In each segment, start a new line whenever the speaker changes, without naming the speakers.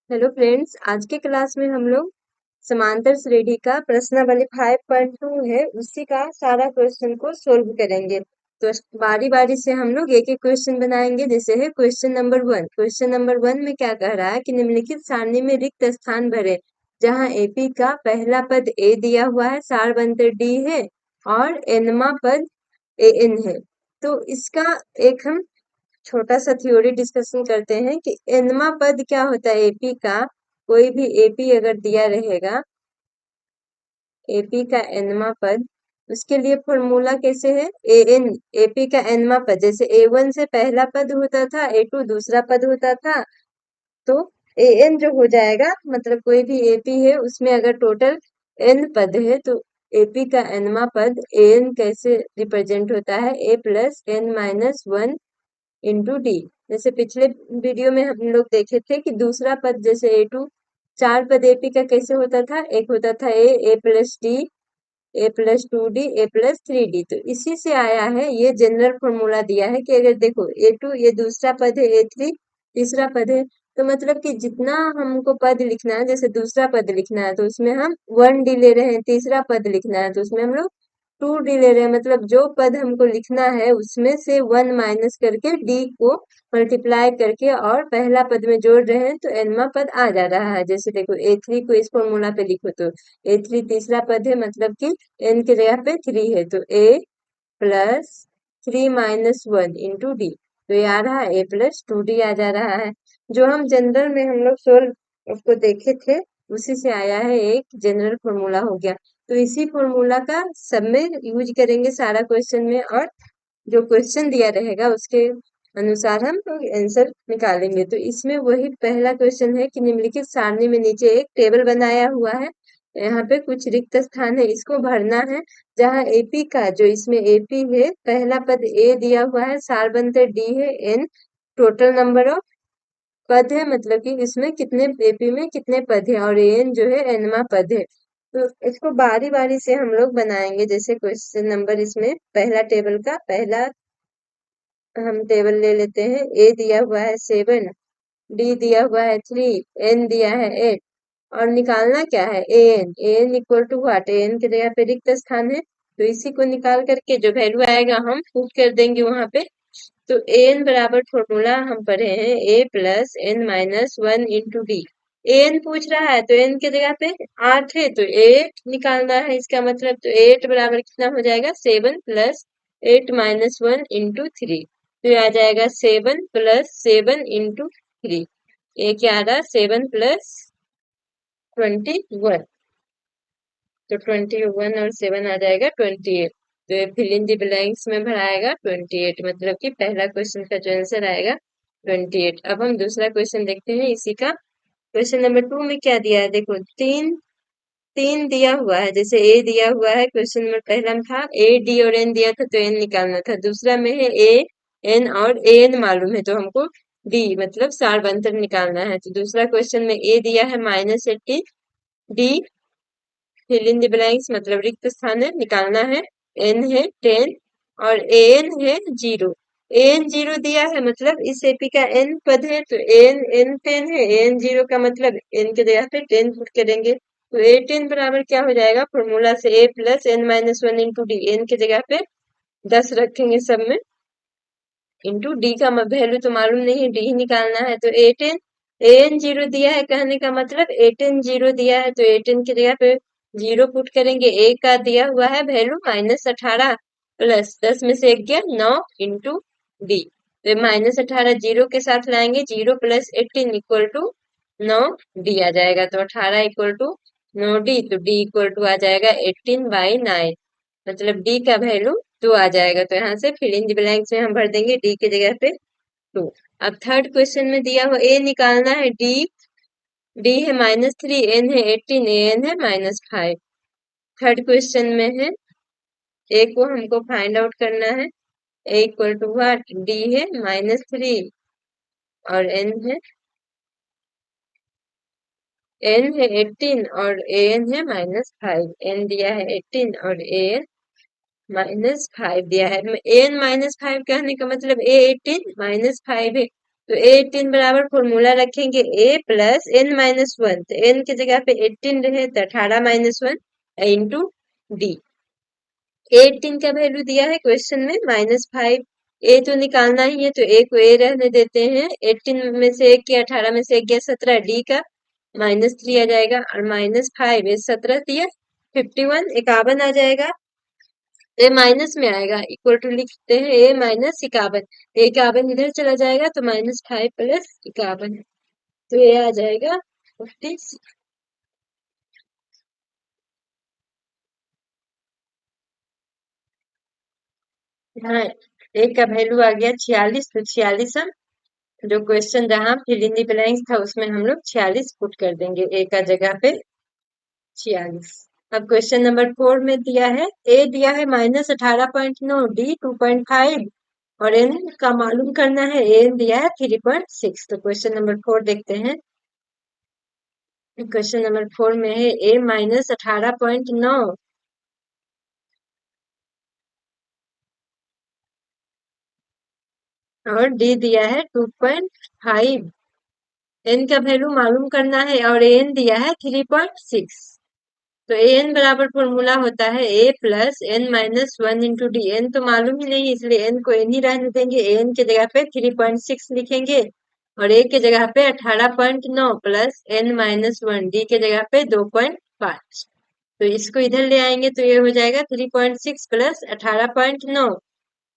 Hello friends, आज के class में हम लोग समांतर श्रेणी का प्रश्नावली 5.2 है उसी का सारा क्वेश्चन को सोल्व करेंगे। तो बारी बारी से हम लोग एक एक क्वेश्चन बनाएंगे। जैसे है क्वेश्चन नंबर 1 में क्या कह रहा है कि निम्नलिखित सारणी में रिक्त स्थान भरे जहां एपी का पहला पद ए दिया हुआ है, सारबंतर डी है और एनमा पद ए एन है। तो इसका एक हम छोटा सा थ्योरी डिस्कशन करते हैं कि एनमा पद क्या होता है। एपी का कोई भी एपी अगर दिया रहेगा, एपी का एनमा पद, उसके लिए फॉर्मूला कैसे है, ए एन, एपी का एनमा पद। जैसे ए1 से पहला पद होता था, ए2 दूसरा पद होता था, तो ए एन जो हो जाएगा, मतलब कोई भी एपी है उसमें अगर टोटल एन पद है तो एपी का एनमा पद ए एन कैसे रिप्रेजेंट होता है, a plus N minus one into d. जैसे पिछले वीडियो में हम लोग देखे थे कि दूसरा पद जैसे ए टू, चार पद एपी का कैसे होता था, एक होता था ए plus D, A plus two D, A plus three D. तो इसी से आया है, ये जनरल फॉर्मूला दिया है कि अगर देखो ए टू ये दूसरा पद है, ए थ्री तीसरा पद है, तो मतलब कि जितना हमको पद लिखना है, जैसे दूसरा पद लिखना है तो उसमें हम वन डी ले रहे हैं, तीसरा पद लिखना है तो उसमें हम लोग टू डी ले रहे हैं। मतलब जो पद हमको लिखना है उसमें से वन माइनस करके डी को मल्टीप्लाई करके और पहला पद में जोड़ रहे हैं तो एनवा पद आ जा रहा है। जैसे देखो ए थ्री को इस फॉर्मूला पे लिखो तो ए थ्री तीसरा पद है, मतलब कि एन के जगह पे थ्री है तो ए plus three minus one into d. तो ये आ रहा है ए प्लस टू डी आ जा रहा है। जो हम जनरल में हम लोग सोल्व उसको देखे थे उसी से आया है, एक जनरल फॉर्मूला हो गया। तो इसी फॉर्मूला का सब में यूज करेंगे सारा क्वेश्चन में, और जो क्वेश्चन दिया रहेगा उसके अनुसार हम लोग आंसर निकालेंगे। तो इसमें वही पहला क्वेश्चन है कि निम्नलिखित सारणी में नीचे एक टेबल बनाया हुआ है, यहाँ पे कुछ रिक्त स्थान है, इसको भरना है। जहाँ एपी का, जो इसमें एपी है, पहला पद ए दिया हुआ है, सारबंतर डी है, एन टोटल नंबर ऑफ पद है, मतलब कि इसमें कितने एपी में कितने पद है, और एन जो है एनवा पद है। तो इसको बारी बारी से हम लोग बनाएंगे। जैसे क्वेश्चन नंबर, इसमें पहला टेबल का पहला हम टेबल ले लेते हैं। ए दिया हुआ है 7, डी दिया हुआ है 3, एन दिया है 8, और निकालना क्या है, N. N equal to what, N के जगह पे रिक्त स्थान है तो इसी को निकाल करके जो वैल्यू आएगा हम पुट कर देंगे वहां पे। तो एन बराबर फॉर्मूला हम पढ़े हैं, a plus N minus one into d. N पूछ रहा है तो एन के जगह पे 8 है तो 8 निकालना है इसका मतलब। तो 8 बराबर कितना हो जाएगा, 7 plus 8 minus one into three. तो ये आ जाएगा 7 प्लस 7 इंटू थ्री। ये क्या आ रहा, 7 प्लस 21, तो 21 और 7 आ जाएगा 28। तो ये फिल इन दी ब्लैंक्स में भराएगा 28, मतलब कि पहला क्वेश्चन का जो आंसर आएगा 28। अब हम दूसरा क्वेश्चन देखते हैं इसी का। क्वेश्चन नंबर 2 में क्या दिया है, देखो तीन तीन दिया हुआ है। जैसे ए दिया हुआ है, क्वेश्चन नंबर पहला में था ए डी और एन दिया था तो एन निकालना था। दूसरा में है ए एन और ए एन मालूम है तो हमको डी मतलब सारबंतर निकालना है। तो दूसरा क्वेश्चन में ए दिया है -18, D fill in the blanks मतलब रिक्त स्थान है, निकालना है। एन है 10 और ए एन है 0। एन 0 दिया है, मतलब इस एपी का एन पद है तो एन एन 10 है, एन 0 का मतलब एन के जगह पे 10 पुट करेंगे तो ए 10 बराबर क्या हो जाएगा, फॉर्मूला से a plus N minus one into d. N के जगह पे 10 रखेंगे सब में, इंटू डी का वैल्यू तो मालूम नहीं है, डी ही निकालना है। तो ए 10, एन 0 दिया है, कहने का मतलब ए 10 0 दिया है तो ए 10 की जगह पे 0 पुट करेंगे। ए का दिया हुआ है वैल्यू -18 प्लस 10 में से एक गया 9 इंटू डी। तो -18 0 के साथ लाएंगे, 0 प्लस 18 इक्वल टू 9 डी आ जाएगा। तो 18 इक्वल टू 9 डी, तो डी इक्वल टू आ जाएगा 18/9, मतलब डी का वैल्यू 2 आ जाएगा। तो यहाँ से फिल इन द ब्लैंक्स में हम भर देंगे डी की जगह पे 2। अब थर्ड क्वेश्चन में दिया हुआ ए निकालना है, डी डी है -3, एन है 18, एन है -5। थर्ड क्वेश्चन में है ए को हमको फाइंड आउट करना है। ए इक्वल टू व्हाट, डी है -3 और एन है 18 और ए एन है -5। एन दिया है 18 और ए एन -5 दिया है। एन -5 कहने का मतलब ए 18 -5 है तो A18 बराबर फॉर्मूला रखेंगे A plus N minus one, तो एन की जगह पे 18 रहे तो 18 minus one into D. A18 का वैल्यू दिया है क्वेश्चन में -5। ए तो निकालना ही है तो ए को ए रहने देते हैं। 18 में से 1 गया, 18 में से 1 गया 17, डी का -3 आ जाएगा और -5 17 दिया 51 51 आ जाएगा। ए माइनस में आएगा, इक्वल टू लिखते हैं ए माइनस 51, 51 इधर चला जाएगा तो -5 प्लस 51, तो ये आ जाएगा 56। हाँ, ए का वैल्यू आ गया 46, तो 46 हम जो क्वेश्चन जहाँ फिल इन द ब्लैंक्स था उसमें हम लोग 46 पुट कर देंगे ए का जगह पे 46। अब क्वेश्चन नंबर 4 में दिया है ए दिया है -18.9, डी 2.5 और एन का मालूम करना है। एन दिया है 3.6। तो क्वेश्चन नंबर 4 देखते हैं। क्वेश्चन नंबर 4 में है ए -18.9 और डी दिया है 2.5। एन का वैल्यू मालूम करना है और एन दिया है 3.6। तो एन बराबर फॉर्मूला होता है a plus N minus one into d. N तो मालूम ही नहीं इसलिए एन को एन ही रहने देंगे। एन के जगह पे 3.6 लिखेंगे और ए के जगह पे 18.9 plus N minus one, D के जगह पे 2.5। तो इसको इधर ले आएंगे तो ये हो जाएगा 3.6 प्लस 18.9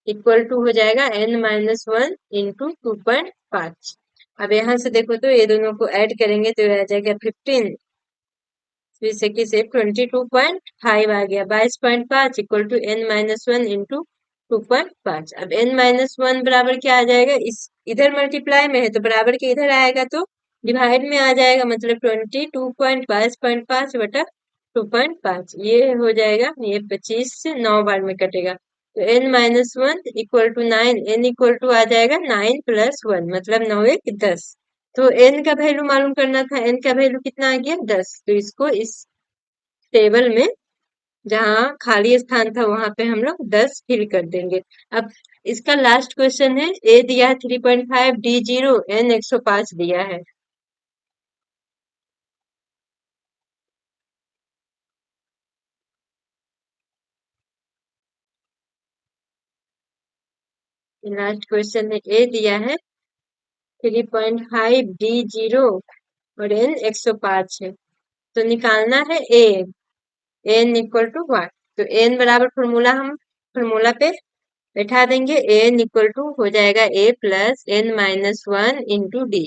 इक्वल टू हो जाएगा एन माइनस वन इंटू 2.5। अब यहाँ से देखो तो ये दोनों को ऐड करेंगे तो ये आ जाएगा 15, जैसे कि से 22.5 आ गया। 22.5 equal to N minus one into 2.5। अब एन माइनस वन बराबर क्या आ जाएगा, इस इधर मल्टीप्लाई में है तो बराबर के इधर आएगा तो डिवाइड में आ जाएगा, मतलब 22.5 बटा 2.5 ये हो जाएगा। ये 25 से 9 बार में कटेगा तो n minus one equal to 9, n equal to आ जाएगा 9 प्लस वन, मतलब 9 1 10। तो एन का वैल्यू मालूम करना था, एन का वैल्यू कितना आ गया 10। तो इसको इस टेबल में जहाँ खाली स्थान था वहां पे हम लोग 10 फिल कर देंगे। अब इसका लास्ट क्वेश्चन है ए दिया है 3.5, डी 0, एन 105 दिया है। लास्ट क्वेश्चन है ए दिया है 3.5, डी 0 और एन 105 है। तो निकालना है a, n equal to one. तो एन बराबर फॉर्मूला हम फॉर्मूला पे बैठा देंगे। एन इक्वल टू हो जाएगा a plus N minus one into d.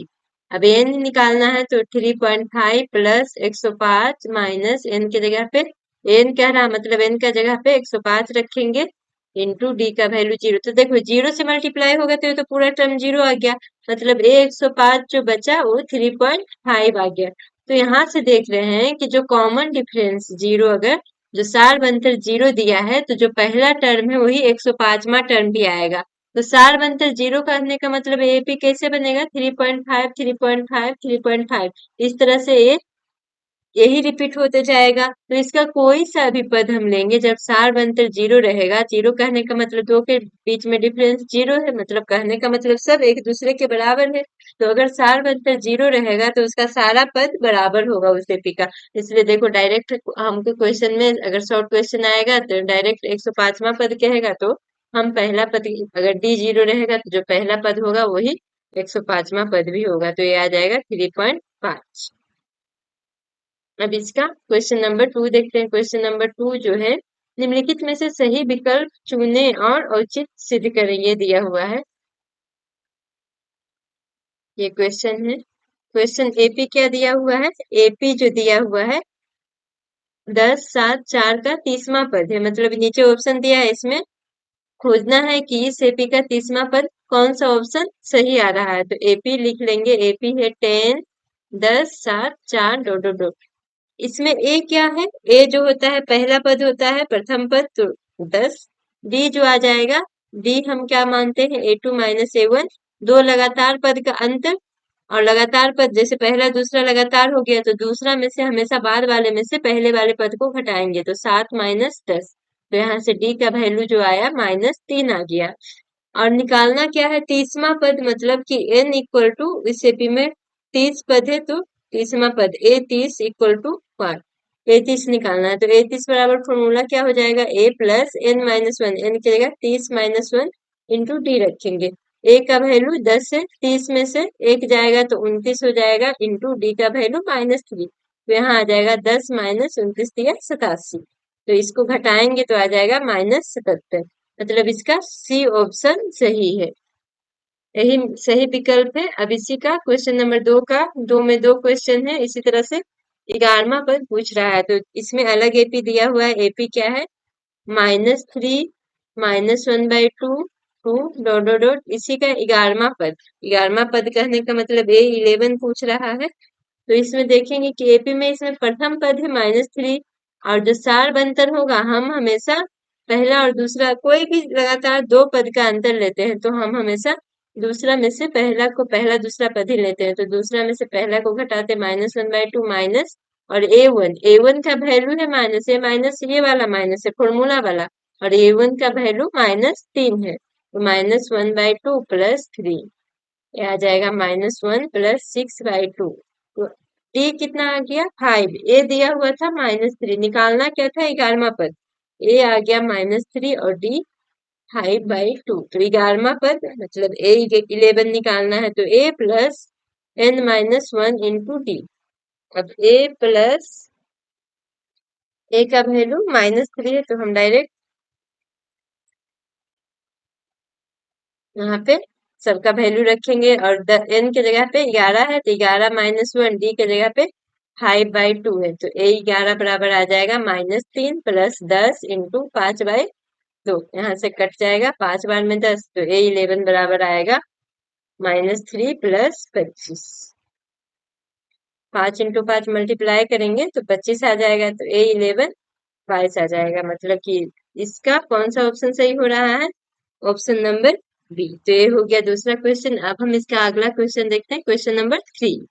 अब एन निकालना है तो 3.5 प्लस 105 माइनस एन की जगह पे एन कह रहा मतलब एन का जगह पे 105 रखेंगे इंटू डी का वैल्यू 0। तो देखो 0 से मल्टीप्लाई होगा तो ये तो पूरा टर्म 0 आ गया, मतलब ए 105 जो बचा वो 3.5 आ गया। तो यहाँ से देख रहे हैं कि जो कॉमन डिफरेंस 0 अगर जो सार बनतर 0 दिया है तो जो पहला टर्म है वही 105वां टर्म भी आएगा। तो सार बनतर 0 करने का मतलब एपी कैसे बनेगा, 3.5 3.5 3.5, इस तरह से ये यही रिपीट होते जाएगा। तो इसका कोई सा भी पद हम लेंगे जब सार बनतर 0 रहेगा, 0 कहने का मतलब दो के बीच में डिफरेंस 0 है, मतलब कहने का मतलब सब एक दूसरे के बराबर है। तो अगर सार बनतर 0 रहेगा तो उसका सारा पद बराबर होगा उस एपी का। इसलिए देखो डायरेक्ट हमको क्वेश्चन में अगर शॉर्ट क्वेश्चन आएगा तो डायरेक्ट 105वां पद कहेगा तो हम पहला पद, अगर डी 0 रहेगा तो जो पहला पद होगा वही 105वां पद भी होगा। तो ये आ जाएगा 3.5। अब इसका क्वेश्चन नंबर 2 देखते हैं। क्वेश्चन नंबर 2 जो है निम्नलिखित में से सही विकल्प चुनें और औचित्य सिद्ध करें, ये दिया हुआ है। ये क्वेश्चन है। क्वेश्चन एपी क्या दिया हुआ है, एपी जो दिया हुआ है 10 7 4 का 30वां पद है, मतलब नीचे ऑप्शन दिया है, इसमें खोजना है कि इस एपी का 30वां पद कौन सा ऑप्शन सही आ रहा है। तो एपी लिख लेंगे, एपी है 10 10 7 4 डॉट डॉट डॉट। इसमें ए क्या है, ए जो होता है पहला पद होता है प्रथम पद तो 10। डी जो आ जाएगा, डी हम क्या मानते हैं ए टू माइनस ए वन, दो लगातार पद का अंतर। और लगातार पद जैसे पहला दूसरा लगातार हो गया तो दूसरा में से हमेशा बाद वाले में से पहले वाले पद को घटाएंगे तो 7 माइनस 10। तो यहाँ से डी का वैल्यू जो आया -3 आ गया। और निकालना क्या है, 30वां पद, मतलब कि n इक्वल टू, इस एपी में 30 पद है तो 30वां पद a30 इक्वल टू 5, a30 निकालना है। तो a30 बराबर फॉर्मूला क्या हो जाएगा, a plus n minus one, N की जगह 30 माइनस वन इंटू डी रखेंगे। a का वैल्यू 10 है, 30 में से एक जाएगा तो 29 हो जाएगा, इंटू डी का वैल्यू -3, तो यहाँ आ जाएगा 10 माइनस 29 दिया 87, तो इसको घटाएंगे तो आ जाएगा -77, मतलब इसका सी ऑप्शन सही है, यही सही विकल्प है। अब इसी का क्वेश्चन नंबर 2 का, 2 में 2 क्वेश्चन है, इसी तरह से 11वां पद पूछ रहा है, तो इसमें अलग एपी दिया हुआ है, एपी क्या है, -3 -1/2 टू डॉट डॉट डॉट, इसी का 11वां पद, 11वां पद कहने का मतलब A11 पूछ रहा है। तो इसमें देखेंगे कि एपी में इसमें प्रथम पद है -3, और जो सार बंतर होगा, हम हमेशा पहला और दूसरा, कोई भी लगातार दो पद का अंतर लेते हैं तो हम हमेशा दूसरा में से पहला को, पहला दूसरा पद ही लेते हैं, तो दूसरा में से पहला को घटाते -1/2 माइनस, और ए वन का वैल्यू है माइनस, ये माइनस, ये वाला माइनस है फॉर्मूला वाला, और a1 का वैल्यू -3 है, तो -1/2 प्लस 3, ये आ जाएगा -1 प्लस 6/2, तो डी कितना आ गया 5, ए दिया हुआ था -3, निकालना क्या था 11वां पद, ए आ गया -3 और डी 5/2, तो 11वां पद मतलब A11 निकालना है, तो a plus n-1 into d. अब a प्लस, a का वैल्यू -3 है तो हम डायरेक्ट यहाँ पे सबका वैल्यू रखेंगे, और n के जगह पे 11 है तो 11 -1, डी के जगह पे 5/2 है, तो a11 बराबर आ जाएगा -3 प्लस 10 इंटू 5/2, यहाँ से कट जाएगा 5 बार में 10, तो a11 बराबर आएगा -3 प्लस 25, 5 इंटू 5 मल्टीप्लाई करेंगे तो 25 आ जाएगा, तो a11 22 आ जाएगा, मतलब कि इसका कौन सा ऑप्शन सही हो रहा है, ऑप्शन नंबर बी। तो ये हो गया दूसरा क्वेश्चन। अब हम इसका अगला क्वेश्चन देखते हैं, क्वेश्चन नंबर 3।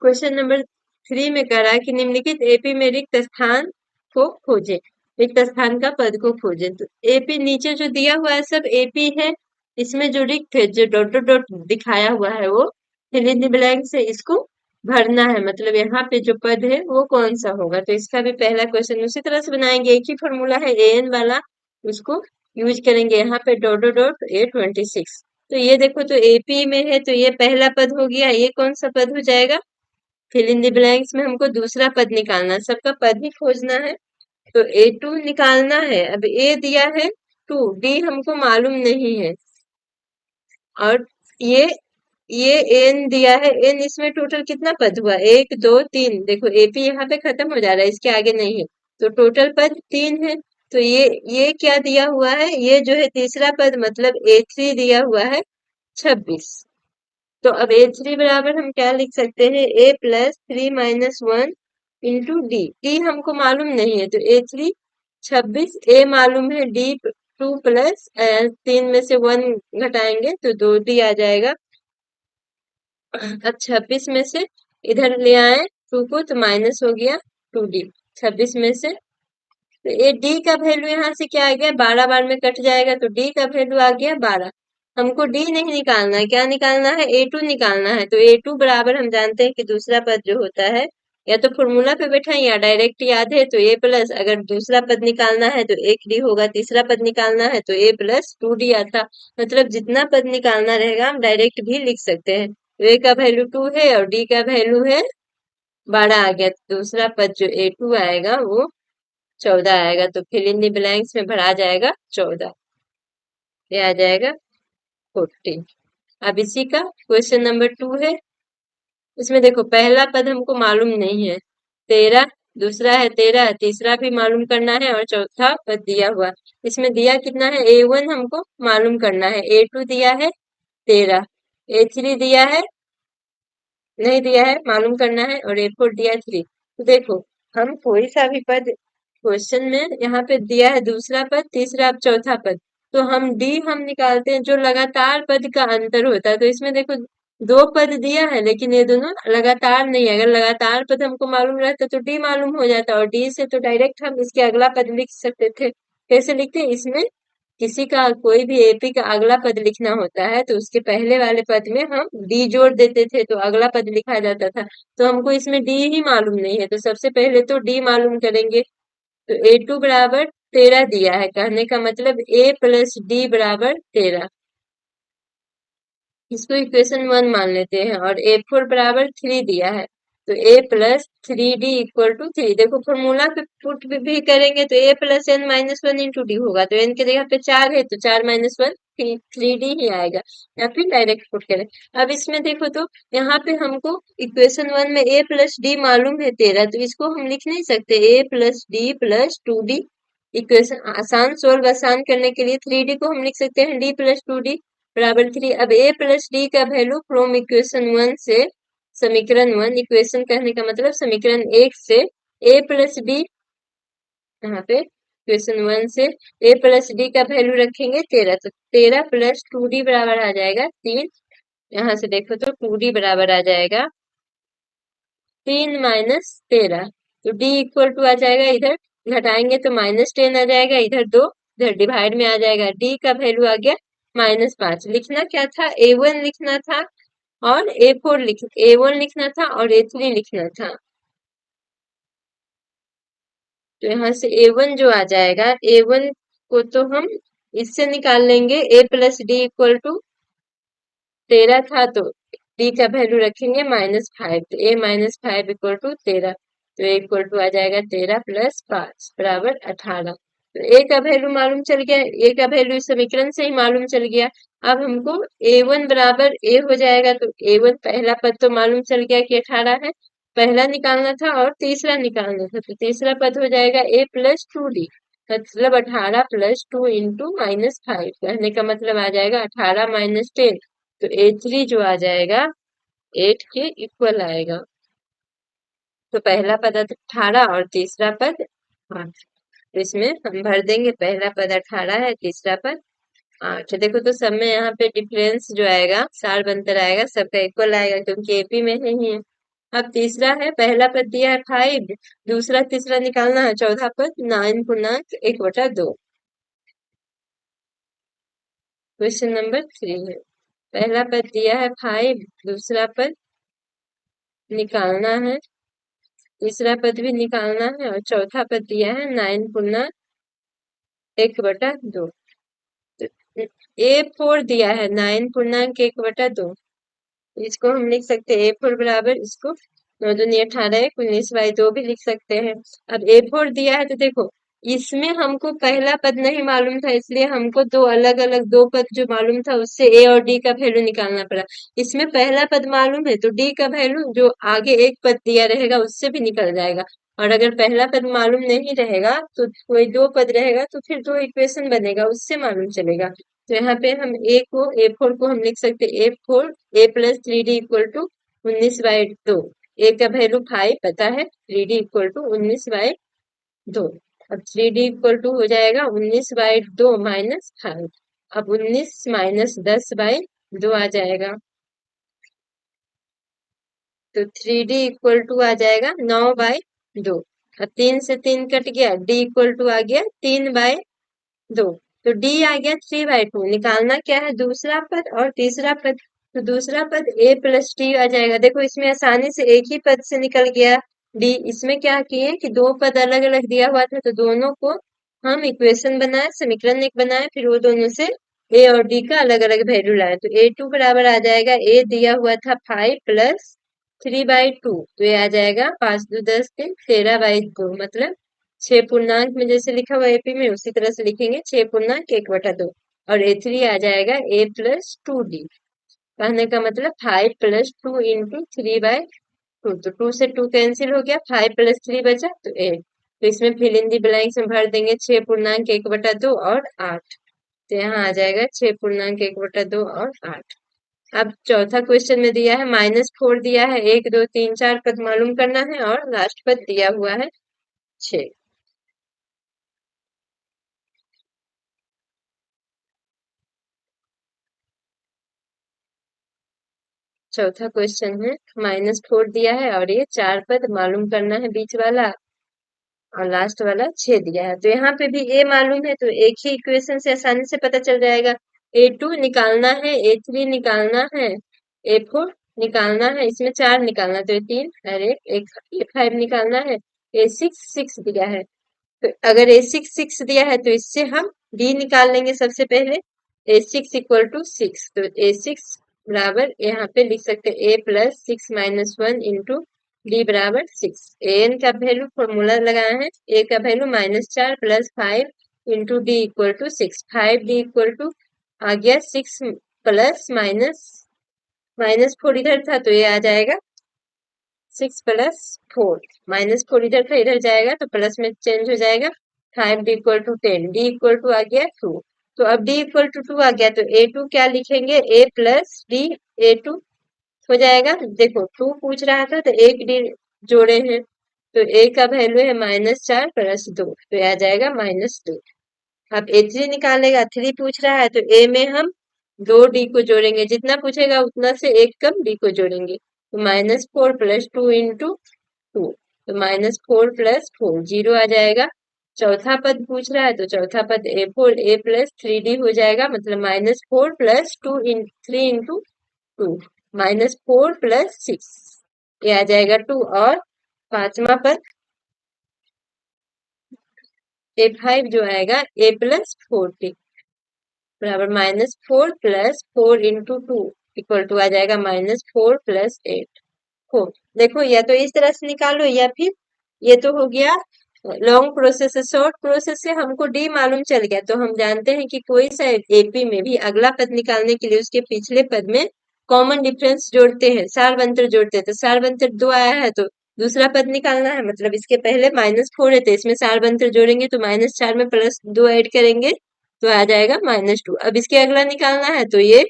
क्वेश्चन नंबर 3 में कह रहा है कि निम्नलिखित एपी में रिक्त स्थान को खोजें, रिक्त स्थान का पद को खोजें। तो एपी नीचे जो दिया हुआ है सब एपी है, इसमें जो रिक्त है, जो डॉट डॉट डॉट दिखाया हुआ है, वो फिल इन द ब्लैंक से इसको भरना है, मतलब यहाँ पे जो पद है वो कौन सा होगा। तो इसका भी पहला क्वेश्चन उसी तरह से बनाएंगे, एक ही फॉर्मूला है an वाला, उसको यूज करेंगे। यहाँ पे डॉट डॉट डॉट A26, तो ये देखो, तो एपी में है तो ये पहला पद हो गया, ये कौन सा पद हो जाएगा, फिल इन द ब्लैंक्स में हमको दूसरा पद निकालना है, सबका पद ही खोजना है, तो A2 निकालना है। अब A दिया है 2, D हमको मालूम नहीं है, और ये ये n दिया है, n इसमें टोटल कितना पद हुआ, 1 2 3, देखो एपी यहाँ पे खत्म हो जा रहा है, इसके आगे नहीं है, तो टोटल पद 3 है। तो ये क्या दिया हुआ है, ये जो है तीसरा पद, मतलब A3 दिया हुआ है 26, तो अब A3 बराबर हम क्या लिख सकते हैं, a plus 3-1 into D, D हमको मालूम नहीं है, तो A3 26, a मालूम है, डी 2 प्लस 3 में से 1 घटाएंगे तो 2 डी आ जाएगा। अब 26 में से इधर ले आए 2 को तो माइनस हो गया 2D, 26 में से, तो ये D का वैल्यू यहाँ से क्या आ गया, 12 बार में कट जाएगा, तो D का वैल्यू आ गया 12। हमको D नहीं निकालना है, क्या निकालना है, A2 निकालना है, तो A2 बराबर हम जानते हैं कि दूसरा पद जो होता है, या तो फॉर्मूला पे बैठा है या डायरेक्ट याद है, तो A प्लस, अगर दूसरा पद निकालना है तो 1D होगा, तीसरा पद निकालना है तो A प्लस 2D आता, मतलब जितना पद निकालना रहेगा हम डायरेक्ट भी लिख सकते हैं। तो A का वैल्यू 2 है और D का वैल्यू है 12 आ गया, तो दूसरा पद जो A2 आएगा वो 14 आएगा, तो फिल इन द ब्लैंक्स में भरा जाएगा 14, ये आ जाएगा 40। अब इसी का क्वेश्चन नंबर 2 है, इसमें देखो पहला पद हमको मालूम नहीं है 13, दूसरा है 13, तीसरा भी मालूम करना है, और चौथा पद दिया हुआ, इसमें दिया कितना है, A1 हमको मालूम करना है, A2 दिया है 13, A3 दिया है, नहीं दिया है, मालूम करना है, और A4 दिया है 3। तो देखो हम कोई सा भी पद क्वेश्चन में यहाँ पे दिया है, दूसरा पद, तीसरा, अब चौथा पद, तो हम निकालते हैं जो लगातार पद का अंतर होता है। तो इसमें देखो 2 पद दिया है लेकिन ये दोनों लगातार नहीं है, अगर लगातार पद हमको मालूम रहता तो डी मालूम हो जाता, और डी से तो डायरेक्ट हम इसके अगला पद लिख सकते थे, कैसे लिखते हैं, इसमें किसी का कोई भी एपी का अगला पद लिखना होता है तो उसके पहले वाले पद में हम डी जोड़ देते थे तो अगला पद लिखा जाता था। तो हमको इसमें डी ही मालूम नहीं है तो सबसे पहले तो डी मालूम करेंगे। तो A2 बराबर 13 दिया है, कहने का मतलब A प्लस डी बराबर 13। इसको इक्वेशन 1 मान लेते हैं और A4 बराबर 3 दिया है। तो A plus 3D equal to 3। देखो फॉर्मूला पे पुट भी करेंगे तो A plus N minus one into D होगा। तो एन के जगह पे 4 है तो 4 माइनस वन 3D ही आएगा, या फिर डायरेक्ट पुट करें। अब इसमें देखो तो यहाँ पे हमको इक्वेशन 1 में A प्लस डी मालूम है 13, तो इसको हम लिख नहीं सकते A plus D plus 2D। Equation आसान सोल्व आसान करने के लिए 3D को हम लिख सकते हैं D प्लस 2D बराबर 3। अब A प्लस डी का वैल्यू फ्रॉम इक्वेशन 1 से समीकरण 1, इक्वेशन कहने का मतलब समीकरण 1 से A प्लस डी, यहाँ पे इक्वेशन 1 से A प्लस डी का वैल्यू रखेंगे 13, तो 13 प्लस 2D बराबर आ जाएगा 3। यहाँ से देखो तो 2D बराबर आ जाएगा 3 माइनस 13। तो D इक्वल टू आ जाएगा, इधर घटाएंगे तो -10 आ जाएगा, इधर 2, इधर डिवाइड में आ जाएगा। D का वैल्यू आ गया -5। लिखना क्या था, A1 लिखना था और A1 लिखना था और A3 लिखना था। तो यहाँ से A1 जो आ जाएगा, A1 को तो हम इससे निकाल लेंगे। A plus D equal to 13 था तो डी का वैल्यू रखेंगे -5, तो A -5 इक्वल टू 13। तो A इक्वल टू आ जाएगा 13 प्लस 5 बराबर 18। तो A का वैल्यू मालूम चल गया, A का वैल्यू इस समीकरण से ही मालूम चल गया। अब हमको A1 बराबर A हो जाएगा, तो A1 पहला पद तो मालूम चल गया कि 18 है, पहला निकालना था और तीसरा निकालना था। तो तीसरा पद हो जाएगा A प्लस 2D, मतलब 18 प्लस 2 इंटू -5, कहने का मतलब आ जाएगा 18 माइनस 10। तो A3 जो आ जाएगा 8 के इक्वल आएगा। तो पहला पद 18 और तीसरा पद 8। तो इसमें हम भर देंगे, पहला पद 18 है, तीसरा पद 8। देखो तो सब में यहाँ पे डिफरेंस जो आएगा सार बनकर आएगा, सबका इक्वल आएगा क्योंकि एपी में नहीं है। अब तीसरा है, पहला पद दिया है 5, दूसरा तीसरा निकालना है, चौथा पद 9 पूर्णांक 1/2। क्वेश्चन नंबर 3 है, पहला पद दिया है 5, दूसरा पद निकालना है, तीसरा पद भी निकालना है और चौथा पद दिया है 9 पूर्णांक 1/2। A4 दिया है 9 पूर्णांक 1/2, इसको हम लिख सकते हैं A4 बराबर, इसको 9 दूनी 18 19/2 भी लिख सकते हैं। अब A4 दिया है तो देखो इसमें हमको पहला पद नहीं मालूम था, इसलिए हमको दो अलग अलग दो पद जो मालूम था उससे A और D का वैल्यू निकालना पड़ा। इसमें पहला पद मालूम है तो D का वैल्यू जो आगे एक पद दिया रहेगा उससे भी निकल जाएगा। और अगर पहला पद मालूम नहीं रहेगा तो कोई दो पद रहेगा तो फिर दो इक्वेशन बनेगा, उससे मालूम चलेगा। तो यहाँ पे हम A4 को हम लिख सकते हैं A4 A plus 3D equal to 19/2। A का वैल्यू 5 पता है, 3D इक्वल टू 19/2। अब 3D इक्वल टू हो जाएगा 19/2 माइनस 5। अब 19 माइनस 10/2 आ जाएगा, तो 3D इक्वल टू आ जाएगा 9/2। अब 3 से 3 कट गया, D इक्वल टू आ गया 3/2। तो D आ गया 3/2। निकालना क्या है, दूसरा पद और तीसरा पद। तो दूसरा पद A प्लस टी आ जाएगा। देखो इसमें आसानी से एक ही पद से निकल गया D। इसमें क्या किए कि दो पद अलग अलग दिया हुआ था तो दोनों को हम इक्वेशन बनाए, समीकरण एक बनाए, फिर वो दोनों से A और D का अलग अलग वैल्यू लाए। तो A2 बराबर आ जाएगा, A दिया हुआ था 5 प्लस 3/2, तो ये आ जाएगा 5 2 10 3 13/2, मतलब 6 पूर्णांक में जैसे लिखा हुआ एपी में उसी तरह से लिखेंगे 6 पूर्णांक 1/2। और A3 आ जाएगा A प्लस 2D, कहने का मतलब 5 प्लस 2 इंटू 3/2। तो 2 से 2 कैंसिल हो गया, 5 प्लस 3 बचा तो 8। तो इसमें फिल इन दी ब्लैंक्स में भर देंगे 6 पूर्णांक 1/2 और 8। तो यहाँ आ जाएगा 6 पूर्णांक 1/2 और 8। अब चौथा क्वेश्चन में दिया है -4 दिया है, 1 2 3 4 पद मालूम करना है और लास्ट पद दिया हुआ है 6। चौथा क्वेश्चन है -4 दिया है और ये 4 पद मालूम करना है बीच वाला, और लास्ट वाला 6 दिया है। तो यहाँ पे भी ए मालूम है, तो एक ही इक्वेशन से आसानी से पता चल जाएगा। A2 निकालना है, A3 निकालना है, A4 निकालना है, इसमें 4 निकालना है, तो ये 3 और एक A5 निकालना है, A6 6 दिया है। तो अगर A6 दिया है तो इससे हम D निकाल लेंगे सबसे पहले। A6 इक्वल टू 6, तो A6 बराबर यहाँ पे लिख सकते हैं A+6 - 1 इंटू डी बराबर 6। एन का वैल्यू फॉर्मूला लगाया है, ए का value -4 + 5 into D equal to 6। 5D equal to आ गया 6 प्लस -4 इधर था तो ये आ जाएगा 6 + 4, -4 इधर था इधर जाएगा तो प्लस में चेंज हो जाएगा। 5D equal to 10, D equal to आ गया 2। तो अब डी इक्वल टू 2 आ गया तो A2 क्या लिखेंगे, A+D A2 हो जाएगा। देखो 2 पूछ रहा था तो एक डी जोड़े हैं, तो ए का वैल्यू है -4 + 2, तो ये आ जाएगा -2। अब A3 निकालेगा, 3 पूछ रहा है तो ए में हम 2D को जोड़ेंगे, जितना पूछेगा उतना से एक कम डी को जोड़ेंगे, तो -4 + 2 इंटू 2, तो -4 + 4 0 आ जाएगा। चौथा पद पूछ रहा है तो चौथा पद A4 A+3D हो जाएगा, मतलब -4 + 2 3 इंटू 2, -4 + 6, ये आ जाएगा 2। और पांचवा पद A5 जो आएगा A+40 बराबर -4 + 4 इंटू 2 इक्वल टू आ जाएगा -4 + 8 हो। देखो या तो इस तरह से निकालो या फिर ये तो हो गया लॉन्ग प्रोसेस है। शॉर्ट प्रोसेस से हमको डी मालूम चल गया तो हम जानते हैं कि कोई सा एपी में भी अगला पद निकालने के लिए उसके पिछले पद में कॉमन डिफरेंस जोड़ते हैं, सारवंतर जोड़ते हैं। तो सारवंतर 2 आया है तो दूसरा पद निकालना है, मतलब इसके पहले -4 है तो इसमें सारवंतर जोड़ेंगे तो -4 में +2 ऐड करेंगे तो आ जाएगा -2। अब इसके अगला निकालना है तो ये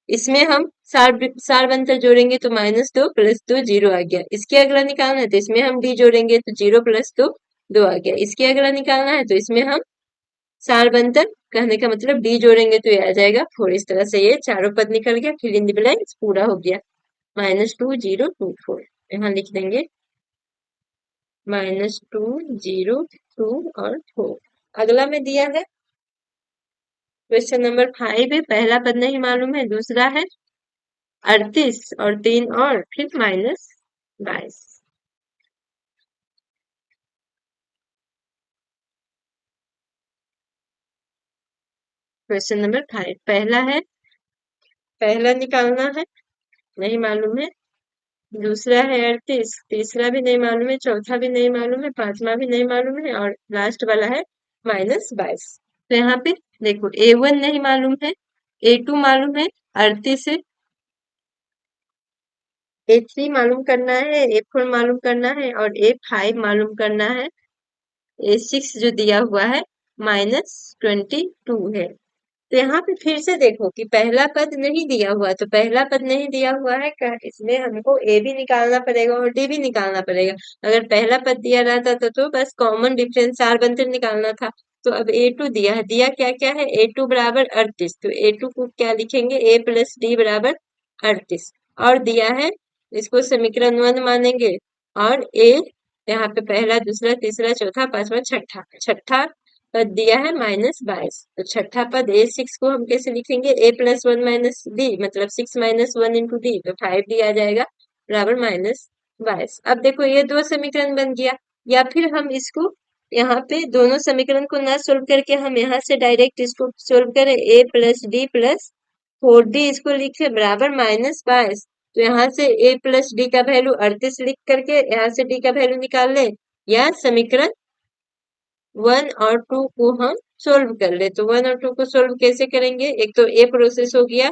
इसमें हम सारवंतर जोड़ेंगे तो -2 + 2 0 आ गया। इसके अगला निकालना है तो इसमें हम डी जोड़ेंगे तो 0 + 2 2 आ गया। इसके अगला निकालना है तो इसमें हम सारवंतर कहने का मतलब डी जोड़ेंगे तो ये आ जाएगा 4। इस तरह से ये चारों पद निकल गया, फिल इन द ब्लैंक्स पूरा हो गया। -2 0 2 4 यहाँ लिख देंगे -2 0 2 और 4। अगला में दिया है क्वेश्चन नंबर 5 है, पहला पद नहीं मालूम है, दूसरा है 38 और 3 और फिर -22। क्वेश्चन नंबर 5 पहला है, पहला निकालना है नहीं मालूम है, दूसरा है 38, तीसरा भी नहीं मालूम है, चौथा भी नहीं मालूम है, पांचवा भी नहीं मालूम है और लास्ट वाला है -22। तो यहाँ पे देखो A1 नहीं मालूम है, A2 मालूम है 38 है, A3 मालूम करना है, A4 मालूम करना है और A5 मालूम करना है। A6 जो दिया हुआ है -22 है। तो यहाँ पे फिर से देखो कि पहला पद नहीं दिया हुआ, तो पहला पद नहीं दिया हुआ है इसमें हमको ए भी निकालना पड़ेगा और डी भी निकालना पड़ेगा। अगर पहला पद दिया रहता तो बस कॉमन डिफरेंस सारवंतर निकालना था। तो अब A2 दिया है, दिया क्या क्या है, A2 बराबर 38, तो A2 को क्या लिखेंगे, A+D बराबर 38। और दिया है इसको समीकरण 1 मानेंगे और ए यहाँ पे पहला दूसरा तीसरा चौथा पांचवा छठा, छठा पद दिया है -22, तो छठा पद A6 को हम कैसे लिखेंगे, A+1 - D मतलब 6 - 1 इंटू डी, तो 5D आ जाएगा बराबर -22। अब देखो ये दो समीकरण बन गया, या फिर हम इसको यहाँ पे दोनों समीकरण को ना सोल्व करके हम यहाँ से डायरेक्ट इसको सोल्व करें, A+D+4D इसको लिखे बराबर -22। तो यहाँ से A+D का वैल्यू 38 लिख करके यहाँ से D का वैल्यू निकाल ले, या समीकरण 1 और 2 को हम सोल्व कर ले। तो 1 और 2 को सोल्व कैसे करेंगे, एक तो ए प्रोसेस हो गया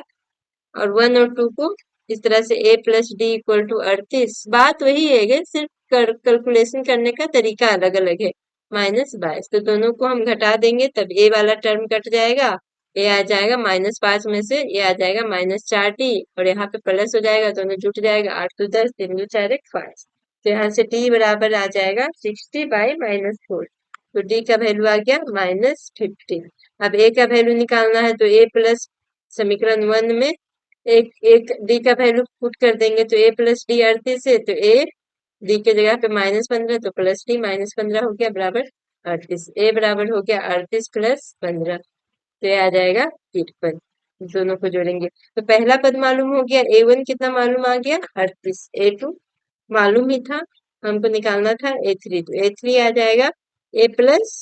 और 1 और 2 को इस तरह से A+D इक्वल टू 38, बात वही है कि सिर्फ कैलकुलेशन करने का तरीका अलग अलग है। -22, तो दोनों को हम घटा देंगे तब ए वाला टर्म कट जाएगा, ये आ जाएगा -5 में से ये आ जाएगा -4D और यहाँ पे प्लस हो जाएगा, दोनों जुट जाएगा, 8 तो 10 3 2 4 1 5। तो यहाँ से D बराबर आ जाएगा 60/-4, तो D का वैल्यू आ गया -15। अब A का वैल्यू निकालना है तो A प्लस समीकरण 1 में एक एक D का वैल्यू पुट कर देंगे तो A+D 38 है तो A डी के जगह पे -15 तो प्लस डी, -15 हो गया बराबर 38। ए बराबर हो गया 38 प्लस 15, तो ये आ जाएगा 53। दोनों को जोड़ेंगे तो पहला पद मालूम हो गया, A1 कितना मालूम आ गया 38, A2 मालूम ही था, हमको निकालना था A3, तो A3 आ जाएगा A प्लस,